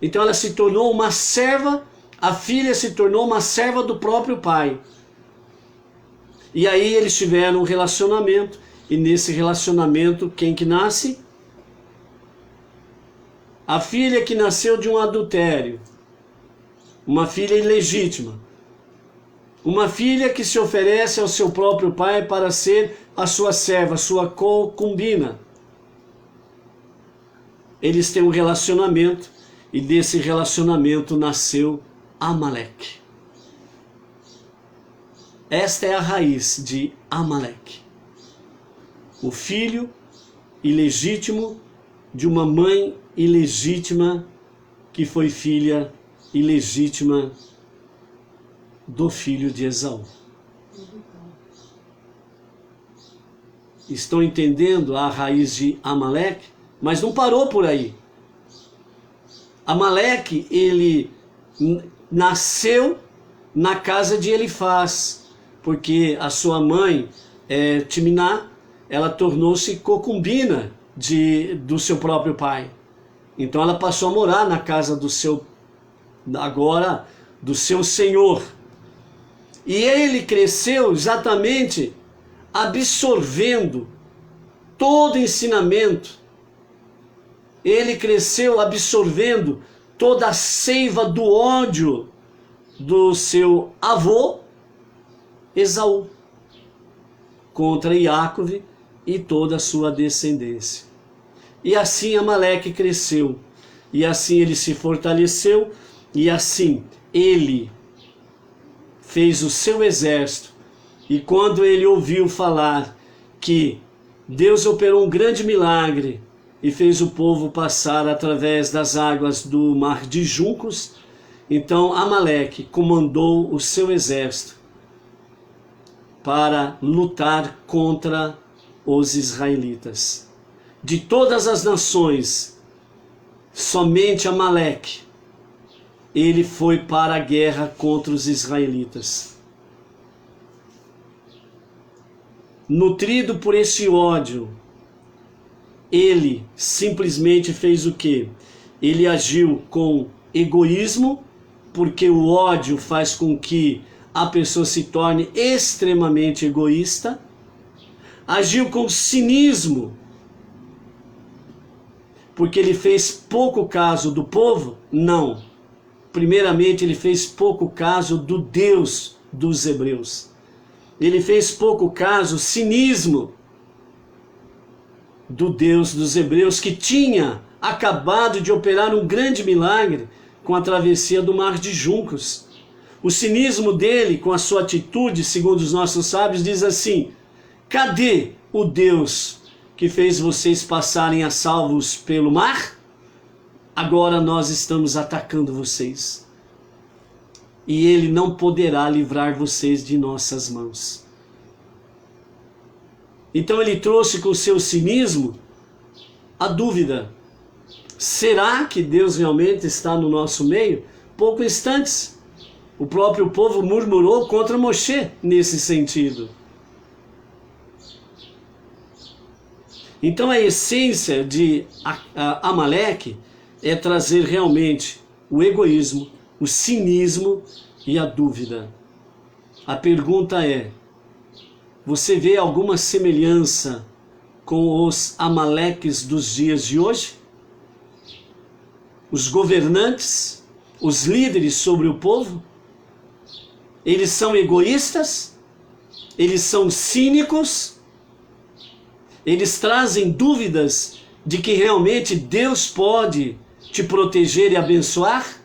Então ela se tornou uma serva, a filha se tornou uma serva do próprio pai. E aí eles tiveram um relacionamento, e nesse relacionamento quem que nasce? A filha que nasceu de um adultério, uma filha ilegítima, uma filha que se oferece ao seu próprio pai para ser a sua serva, a sua concubina. Eles têm um relacionamento, e desse relacionamento nasceu Amaleque. Esta é a raiz de Amaleque. O filho ilegítimo de uma mãe ilegítima que foi filha ilegítima do filho de Esaú. Estão entendendo a raiz de Amaleque? Mas não parou por aí. Amaleque, ele nasceu na casa de Elifaz, porque a sua mãe, Timná, ela tornou-se concubina do seu próprio pai. Então ela passou a morar na casa do seu senhor. E ele cresceu exatamente absorvendo todo ensinamento. Ele cresceu absorvendo toda a seiva do ódio do seu avô Esaú contra Iacove e toda a sua descendência. E assim Amaleque cresceu, e assim ele se fortaleceu, e assim ele fez o seu exército. E quando ele ouviu falar que Deus operou um grande milagre e fez o povo passar através das águas do mar de juncos, então Amaleque comandou o seu exército para lutar contra os israelitas. De todas as nações, somente Amaleque, ele foi para a guerra contra os israelitas. Nutrido por esse ódio, ele simplesmente fez o quê? Ele agiu com egoísmo, porque o ódio faz com que a pessoa se torne extremamente egoísta. Agiu com cinismo, porque ele fez pouco caso do povo? Não. Primeiramente, ele fez pouco caso do Deus dos hebreus. Ele fez pouco caso, cinismo, do Deus dos hebreus, que tinha acabado de operar um grande milagre com a travessia do mar de juncos. O cinismo dele, com a sua atitude, segundo os nossos sábios, diz assim: cadê o Deus que fez vocês passarem a salvos pelo mar? Agora nós estamos atacando vocês. E ele não poderá livrar vocês de nossas mãos. Então ele trouxe com o seu cinismo a dúvida: será que Deus realmente está no nosso meio? Poucos instantes, o próprio povo murmurou contra Moshe nesse sentido. Então a essência de Amaleque é trazer realmente o egoísmo, o cinismo e a dúvida. A pergunta é: você vê alguma semelhança com os Amaleques dos dias de hoje? Os governantes, os líderes sobre o povo, eles são egoístas, eles são cínicos, eles trazem dúvidas de que realmente Deus pode te proteger e abençoar?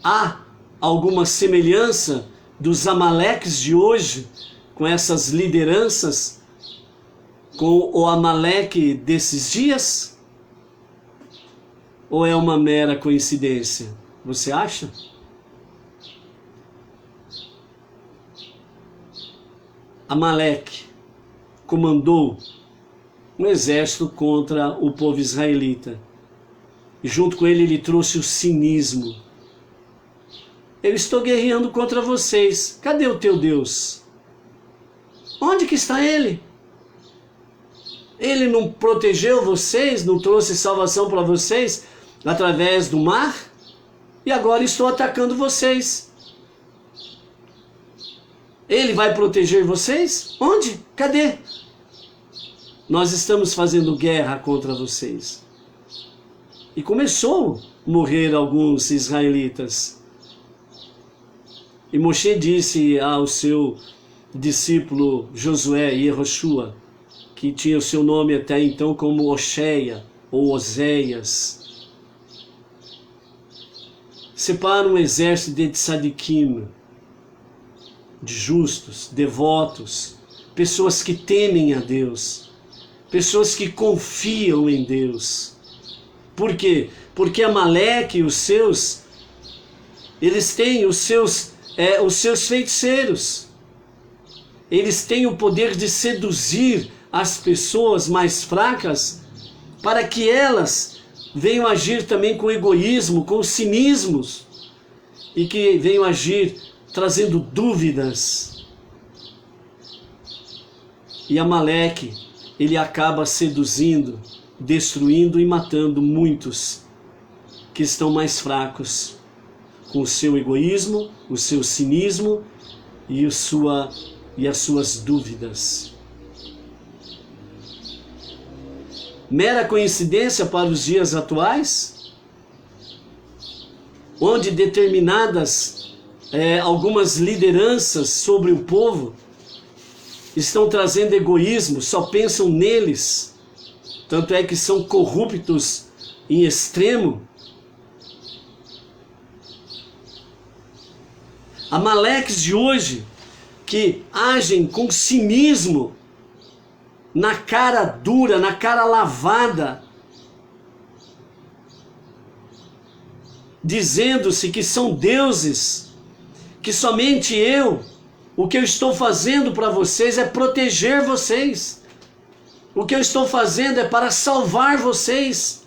Há alguma semelhança dos Amaleques de hoje, com essas lideranças, com o Amaleque desses dias? Ou é uma mera coincidência? Você acha? Amaleque comandou um exército contra o povo israelita. E junto com ele trouxe o cinismo. Eu estou guerreando contra vocês. Cadê o teu Deus? Onde que está ele? Ele não protegeu vocês, não trouxe salvação para vocês através do mar? E agora estou atacando vocês. Ele vai proteger vocês? Onde? Cadê? Nós estamos fazendo guerra contra vocês. E começou a morrer alguns israelitas. E Moshe disse ao seu discípulo Josué e Yehoshua, que tinha o seu nome até então como Oséia ou Oséias: separa um exército de tzadikim, de justos, devotos, pessoas que temem a Deus, pessoas que confiam em Deus. Por quê? Porque Amaleque e os seus, eles têm os seus feiticeiros. Eles têm o poder de seduzir as pessoas mais fracas para que elas venham agir também com egoísmo, com cinismos, e que venham agir trazendo dúvidas. E Amaleque, ele acaba seduzindo, destruindo e matando muitos que estão mais fracos, com o seu egoísmo, o seu cinismo e as suas dúvidas. Mera coincidência para os dias atuais, onde determinadas algumas lideranças sobre o povo estão trazendo egoísmo, só pensam neles, tanto é que são corruptos em extremo. Amaleques de hoje, que agem com cinismo, na cara dura, na cara lavada, dizendo-se que são deuses, que somente o que eu estou fazendo para vocês é proteger vocês, o que eu estou fazendo é para salvar vocês,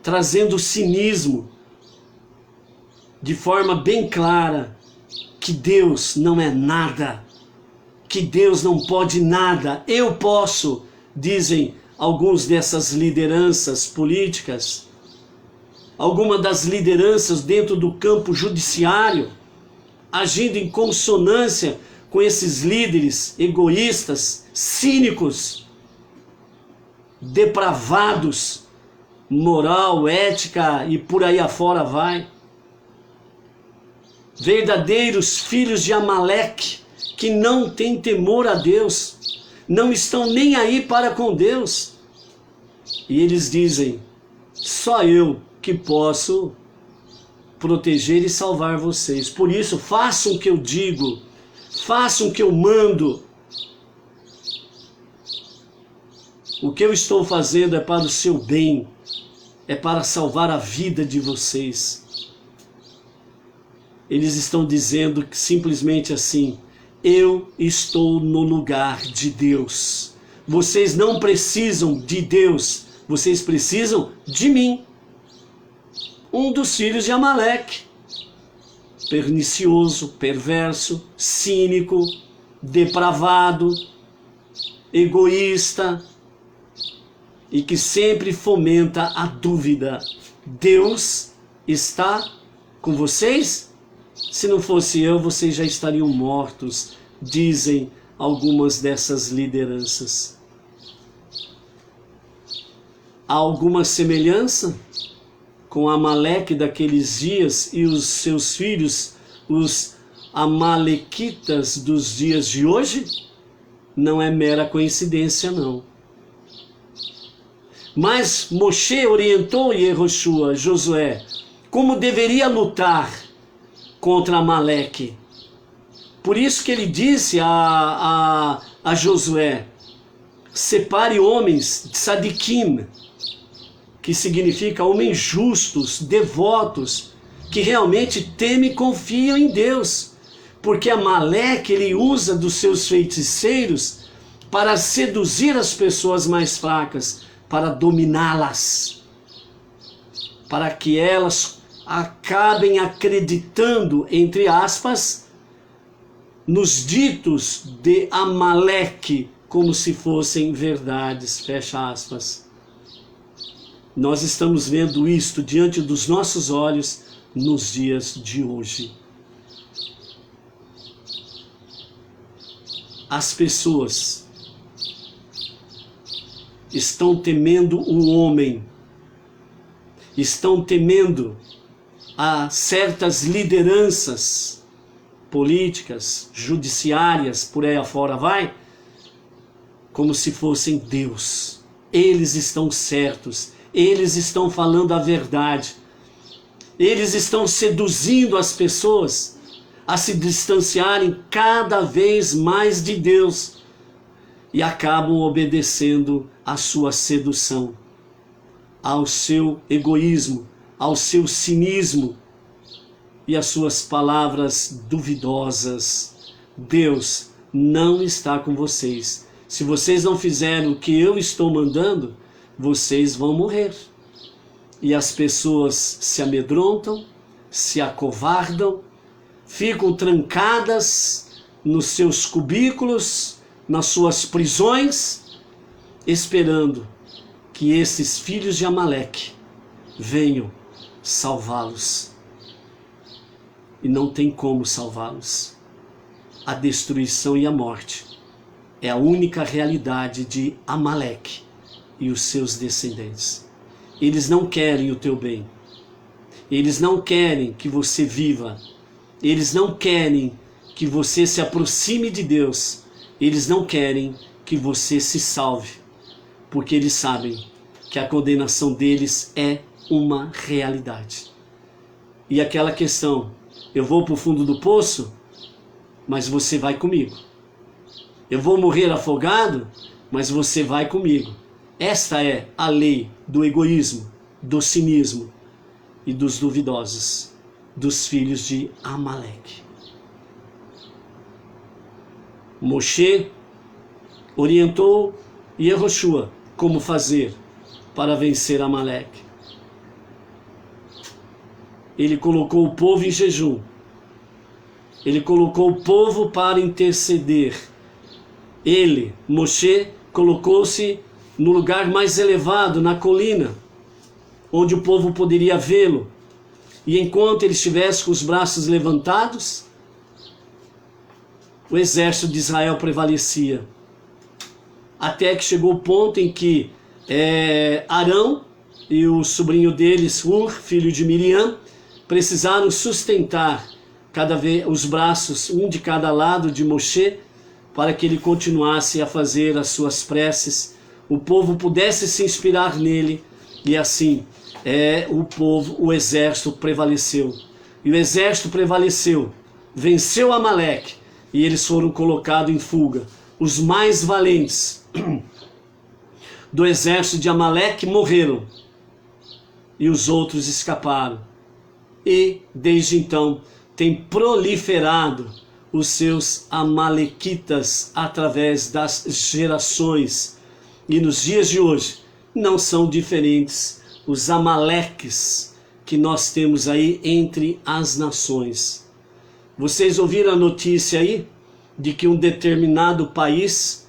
trazendo cinismo, de forma bem clara, que Deus não é nada, que Deus não pode nada. Eu posso, dizem alguns dessas lideranças políticas, alguma das lideranças dentro do campo judiciário, agindo em consonância com esses líderes egoístas, cínicos, depravados, moral, ética e por aí afora vai. Verdadeiros filhos de Amaleque, que não têm temor a Deus, não estão nem aí para com Deus. E eles dizem: só eu que posso proteger e salvar vocês. Por isso, façam o que eu digo, façam o que eu mando. O que eu estou fazendo é para o seu bem, é para salvar a vida de vocês. Eles estão dizendo que simplesmente assim: eu estou no lugar de Deus. Vocês não precisam de Deus, vocês precisam de mim. Um dos filhos de Amaleque, pernicioso, perverso, cínico, depravado, egoísta e que sempre fomenta a dúvida. Deus está com vocês? Se não fosse eu, vocês já estariam mortos, dizem algumas dessas lideranças. Há alguma semelhança com Amaleque daqueles dias e os seus filhos, os amalequitas dos dias de hoje? Não é mera coincidência, não. Mas Moshe orientou Yehoshua, Josué, como deveria lutar contra Amaleque. Por isso que ele disse a Josué: separe homens de Sadiquim, que significa homens justos, devotos, que realmente temem e confiam em Deus. Porque Amaleque, ele usa dos seus feiticeiros para seduzir as pessoas mais fracas, para dominá-las, para que elas acabem acreditando, entre aspas, nos ditos de Amaleque, como se fossem verdades, fecha aspas. Nós estamos vendo isto diante dos nossos olhos nos dias de hoje. As pessoas estão temendo o homem, estão temendo a certas lideranças políticas, judiciárias, por aí afora vai, como se fossem Deus. Eles estão certos, eles estão falando a verdade, eles estão seduzindo as pessoas a se distanciarem cada vez mais de Deus e acabam obedecendo à sua sedução, ao seu egoísmo, ao seu cinismo e às suas palavras duvidosas. Deus não está com vocês. Se vocês não fizerem o que eu estou mandando, vocês vão morrer. E as pessoas se amedrontam, se acovardam, ficam trancadas nos seus cubículos, nas suas prisões, esperando que esses filhos de Amaleque venham salvá-los. E não tem como salvá-los. A destruição e a morte é a única realidade de Amaleque e os seus descendentes. Eles não querem o teu bem. Eles não querem que você viva. Eles não querem que você se aproxime de Deus. Eles não querem que você se salve, porque eles sabem que a condenação deles é uma realidade. E aquela questão: eu vou para o fundo do poço, mas você vai comigo. Eu vou morrer afogado, mas você vai comigo. Esta é a lei do egoísmo, do cinismo e dos duvidosos, dos filhos de Amaleque. Moshe orientou Yehoshua como fazer para vencer Amaleque. Ele colocou o povo em jejum. Ele colocou o povo para interceder. Ele, Moshe, colocou-se no lugar mais elevado, na colina, onde o povo poderia vê-lo. E enquanto ele estivesse com os braços levantados, o exército de Israel prevalecia. Até que chegou o ponto em que Arão e o sobrinho deles, Hur, filho de Miriam, precisaram sustentar cada vez os braços, um de cada lado de Moshe, para que ele continuasse a fazer as suas preces, o povo pudesse se inspirar nele, e assim o exército prevaleceu. E o exército prevaleceu, venceu Amaleque, e eles foram colocados em fuga. Os mais valentes do exército de Amaleque morreram, e os outros escaparam. E desde então tem proliferado os seus amalequitas através das gerações. E nos dias de hoje não são diferentes os amaleques que nós temos aí entre as nações. Vocês ouviram a notícia aí de que um determinado país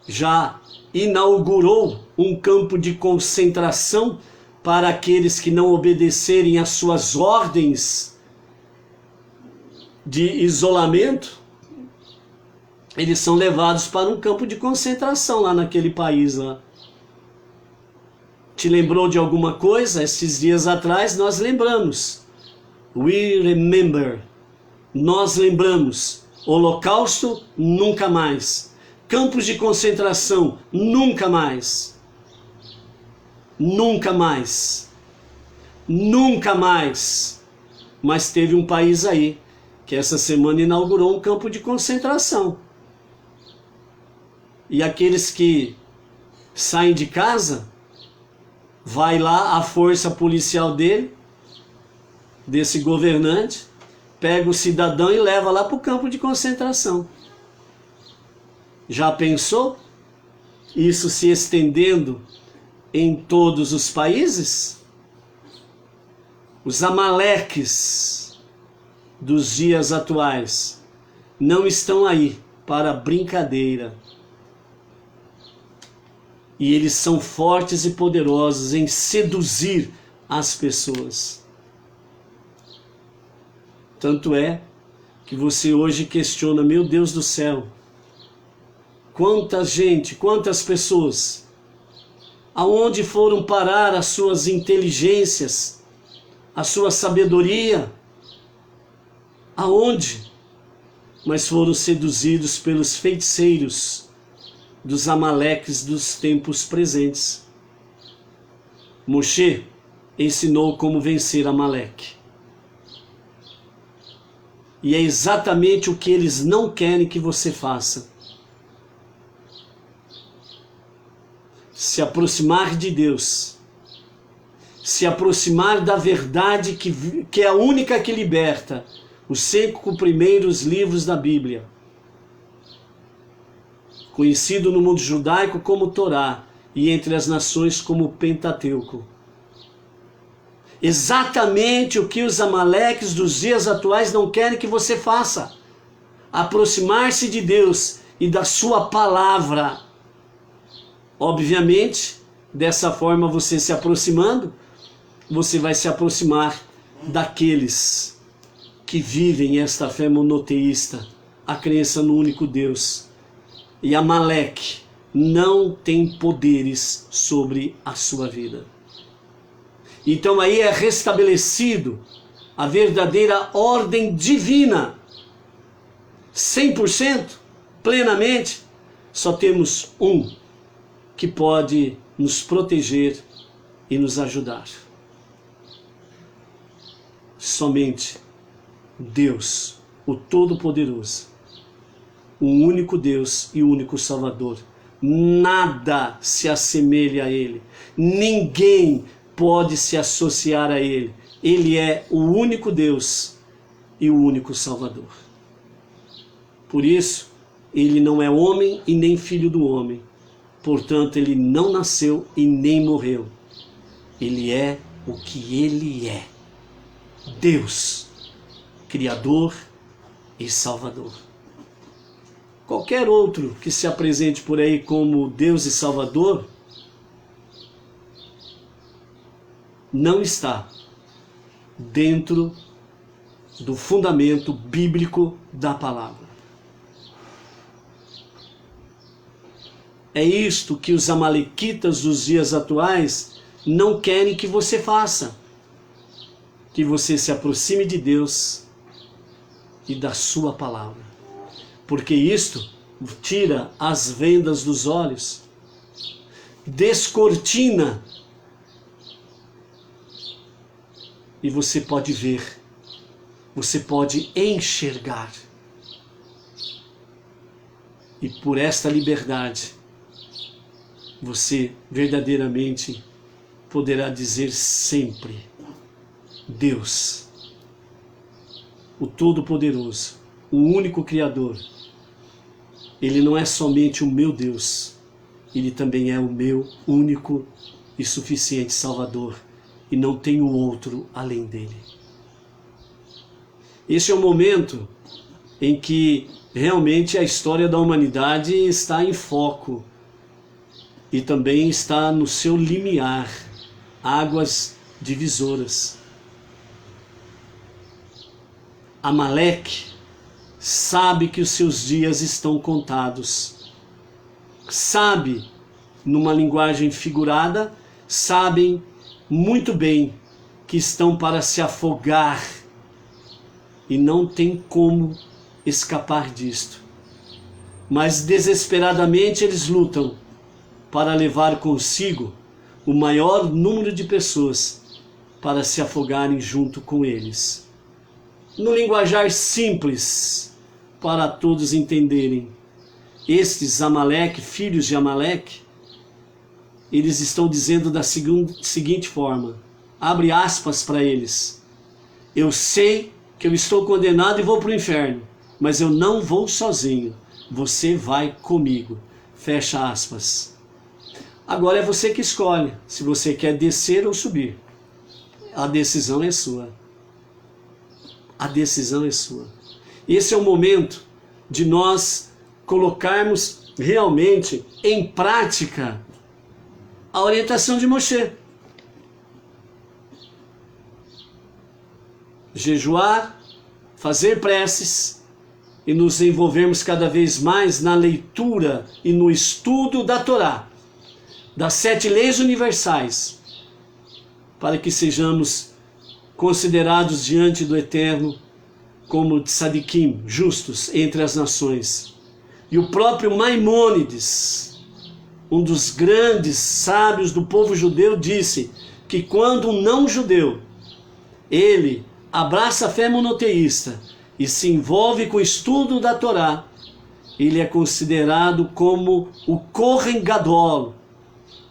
já inaugurou um campo de concentração para aqueles que não obedecerem às suas ordens de isolamento? Eles são levados para um campo de concentração lá naquele país lá. Te lembrou de alguma coisa? Esses dias atrás nós lembramos. We remember. Nós lembramos. Holocausto, nunca mais. Campos de concentração, nunca mais. Nunca mais. Nunca mais. Mas teve um país aí que essa semana inaugurou um campo de concentração. E aqueles que saem de casa, vai lá a força policial dele, desse governante, pega o cidadão e leva lá para o campo de concentração. Já pensou isso se estendendo em todos os países? Os amaleques dos dias atuais não estão aí para brincadeira. E eles são fortes e poderosos em seduzir as pessoas. Tanto é que você hoje questiona, meu Deus do céu, quanta gente, quantas pessoas, aonde foram parar as suas inteligências, a sua sabedoria? Aonde? Mas foram seduzidos pelos feiticeiros dos amaleques dos tempos presentes. Moshe ensinou como vencer Amaleque. E é exatamente o que eles não querem que você faça. Se aproximar de Deus. Se aproximar da verdade que é a única que liberta. Os 5 primeiros livros da Bíblia. Conhecido no mundo judaico como Torá e entre as nações como Pentateuco. Exatamente o que os amaleques dos dias atuais não querem que você faça. Aproximar-se de Deus e da sua palavra. Obviamente, dessa forma você se aproximando, você vai se aproximar daqueles que vivem esta fé monoteísta, a crença no único Deus. E Amaleque não tem poderes sobre a sua vida. Então aí é restabelecido a verdadeira ordem divina. 100%, plenamente, só temos um que pode nos proteger e nos ajudar. Somente Deus, o Todo-Poderoso. O único Deus e o único Salvador. Nada se assemelha a Ele. Ninguém pode se associar a Ele. Ele é o único Deus e o único Salvador. Por isso, Ele não é homem e nem filho do homem. Portanto, Ele não nasceu e nem morreu. Ele é o que Ele é. Deus, Criador e Salvador. Qualquer outro que se apresente por aí como Deus e Salvador não está dentro do fundamento bíblico da palavra. É isto que os amalequitas dos dias atuais não querem que você faça. Que você se aproxime de Deus e da sua palavra. Porque isto tira as vendas dos olhos, descortina, e você pode ver, você pode enxergar. E por esta liberdade, você verdadeiramente poderá dizer sempre: Deus, o Todo-Poderoso, o único Criador, Ele não é somente o meu Deus, Ele também é o meu único e suficiente Salvador, e não tenho outro além dele. Este é o momento em que realmente a história da humanidade está em foco e também está no seu limiar, águas divisoras. Amaleque sabe que os seus dias estão contados. Sabe, numa linguagem figurada, sabem muito bem que estão para se afogar e não tem como escapar disto. Mas desesperadamente eles lutam para levar consigo o maior número de pessoas para se afogarem junto com eles. No linguajar simples, para todos entenderem, estes Amaleque, filhos de Amaleque, eles estão dizendo da seguinte forma, abre aspas para eles: eu sei que eu estou condenado e vou para o inferno, mas eu não vou sozinho, você vai comigo, fecha aspas. Agora é você que escolhe se você quer descer ou subir. A decisão é sua. A decisão é sua. Esse é o momento de nós colocarmos realmente em prática a orientação de Moshe. Jejuar, fazer preces e nos envolvermos cada vez mais na leitura e no estudo da Torá, das 7 leis universais, para que sejamos considerados diante do Eterno como tzadikim, justos entre as nações. E o próprio Maimônides, um dos grandes sábios do povo judeu, disse que quando um não-judeu, ele abraça a fé monoteísta e se envolve com o estudo da Torá, ele é considerado como o Kohen Gadol,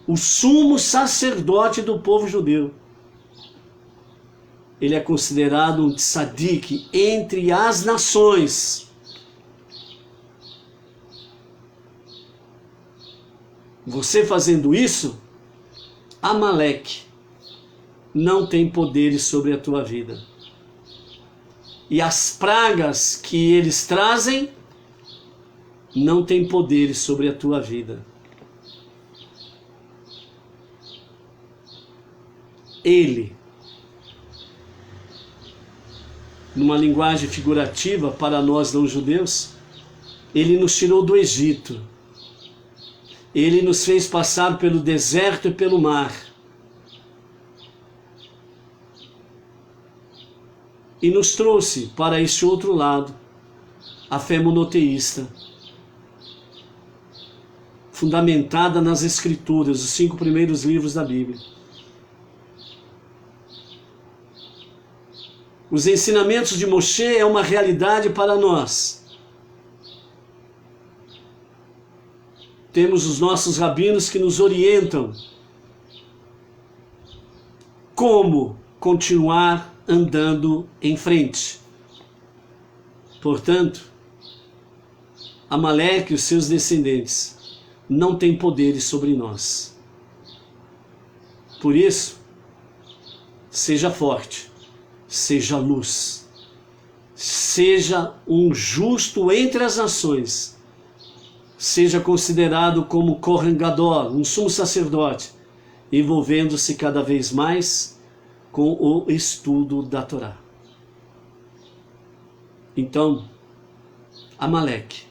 o sumo sacerdote do povo judeu. Ele é considerado um tzadik entre as nações. Você fazendo isso, Amaleque não tem poderes sobre a tua vida. E as pragas que eles trazem não têm poderes sobre a tua vida. Ele, numa linguagem figurativa para nós não judeus, ele nos tirou do Egito. Ele nos fez passar pelo deserto e pelo mar. E nos trouxe para este outro lado, a fé monoteísta, fundamentada nas Escrituras, os 5 primeiros livros da Bíblia. Os ensinamentos de Moshe é uma realidade para nós. Temos os nossos rabinos que nos orientam como continuar andando em frente. Portanto, Amaleque e os seus descendentes não têm poderes sobre nós. Por isso, seja forte, seja luz, seja um justo entre as nações, seja considerado como Kohen Gadol, um sumo sacerdote, envolvendo-se cada vez mais com o estudo da Torá. Então, Amaleque,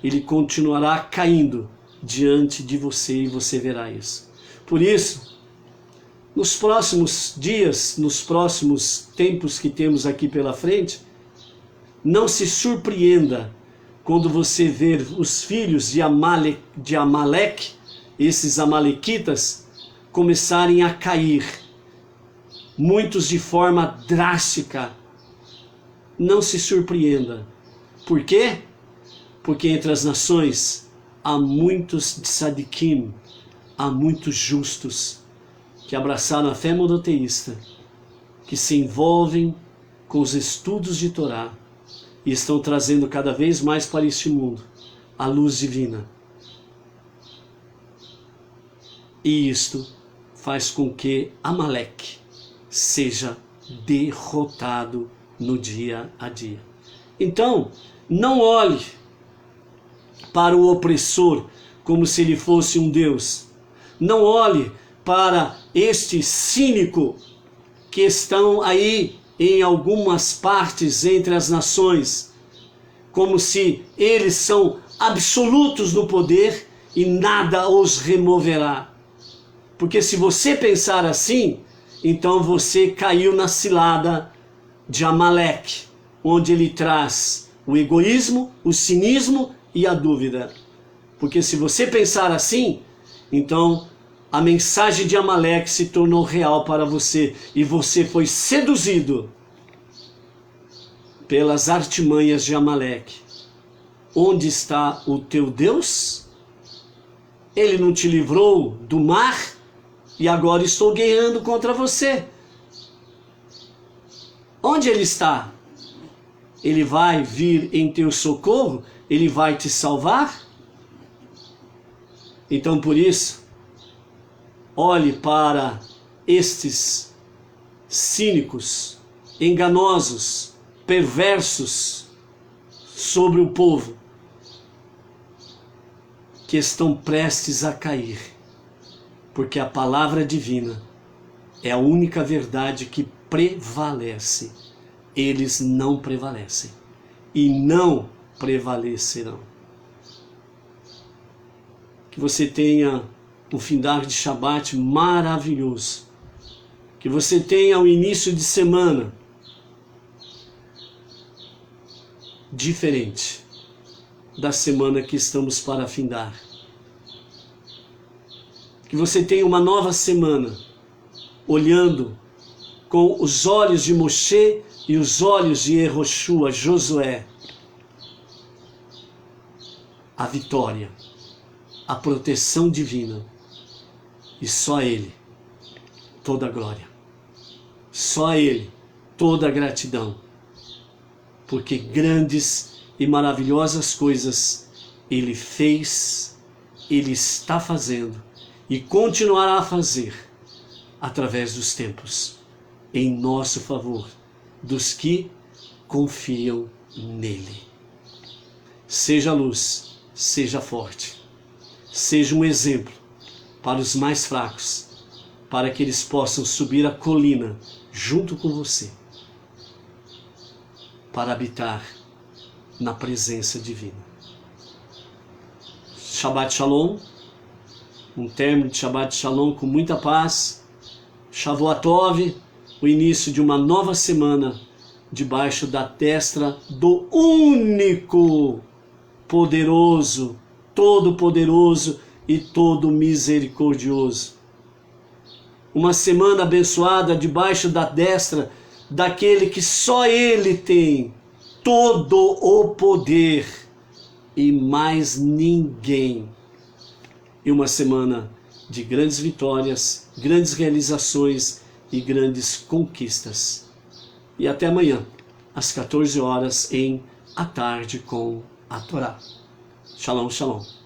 ele continuará caindo diante de você e você verá isso. Por isso, nos próximos dias, nos próximos tempos que temos aqui pela frente, não se surpreenda quando você ver os filhos de Amaleque, esses amalequitas, começarem a cair, muitos de forma drástica. Não se surpreenda. Por quê? Porque entre as nações há muitos tzadikim, há muitos justos, que abraçaram a fé monoteísta, que se envolvem com os estudos de Torá e estão trazendo cada vez mais para este mundo a luz divina. E isto faz com que Amaleque seja derrotado no dia a dia. Então, não olhe para o opressor como se ele fosse um Deus. Não olhe para este cínico que estão aí em algumas partes entre as nações, como se eles são absolutos no poder e nada os removerá. Porque se você pensar assim, então você caiu na cilada de Amaleque, onde ele traz o egoísmo, o cinismo e a dúvida. Porque se você pensar assim, então a mensagem de Amaleque se tornou real para você e você foi seduzido pelas artimanhas de Amaleque. Onde está o teu Deus? Ele não te livrou do mar e agora estou guerreando contra você. Onde ele está? Ele vai vir em teu socorro? Ele vai te salvar? Então, por isso, olhe para estes cínicos, enganosos, perversos sobre o povo que estão prestes a cair, porque a palavra divina é a única verdade que prevalece. Eles não prevalecem e não prevalecerão. Que você tenha um findar de Shabat maravilhoso. Que você tenha um início de semana diferente da semana que estamos para findar. Que você tenha uma nova semana olhando com os olhos de Moshe e os olhos de Yehoshua, Josué, a vitória, a proteção divina, e só a Ele toda a glória, só a Ele toda a gratidão, porque grandes e maravilhosas coisas Ele fez, Ele está fazendo e continuará a fazer através dos tempos, em nosso favor, dos que confiam nele. Seja luz, seja forte, seja um exemplo para os mais fracos, para que eles possam subir a colina junto com você, para habitar na presença divina. Shabbat Shalom, um término de Shabbat Shalom com muita paz. Shavuot, o início de uma nova semana debaixo da destra do único poderoso, todo-poderoso e todo misericordioso. Uma semana abençoada debaixo da destra daquele que só Ele tem todo o poder e mais ninguém. E uma semana de grandes vitórias, grandes realizações e grandes conquistas. E até amanhã, às 14 horas, em A Tarde com a Torá. Shalom, shalom.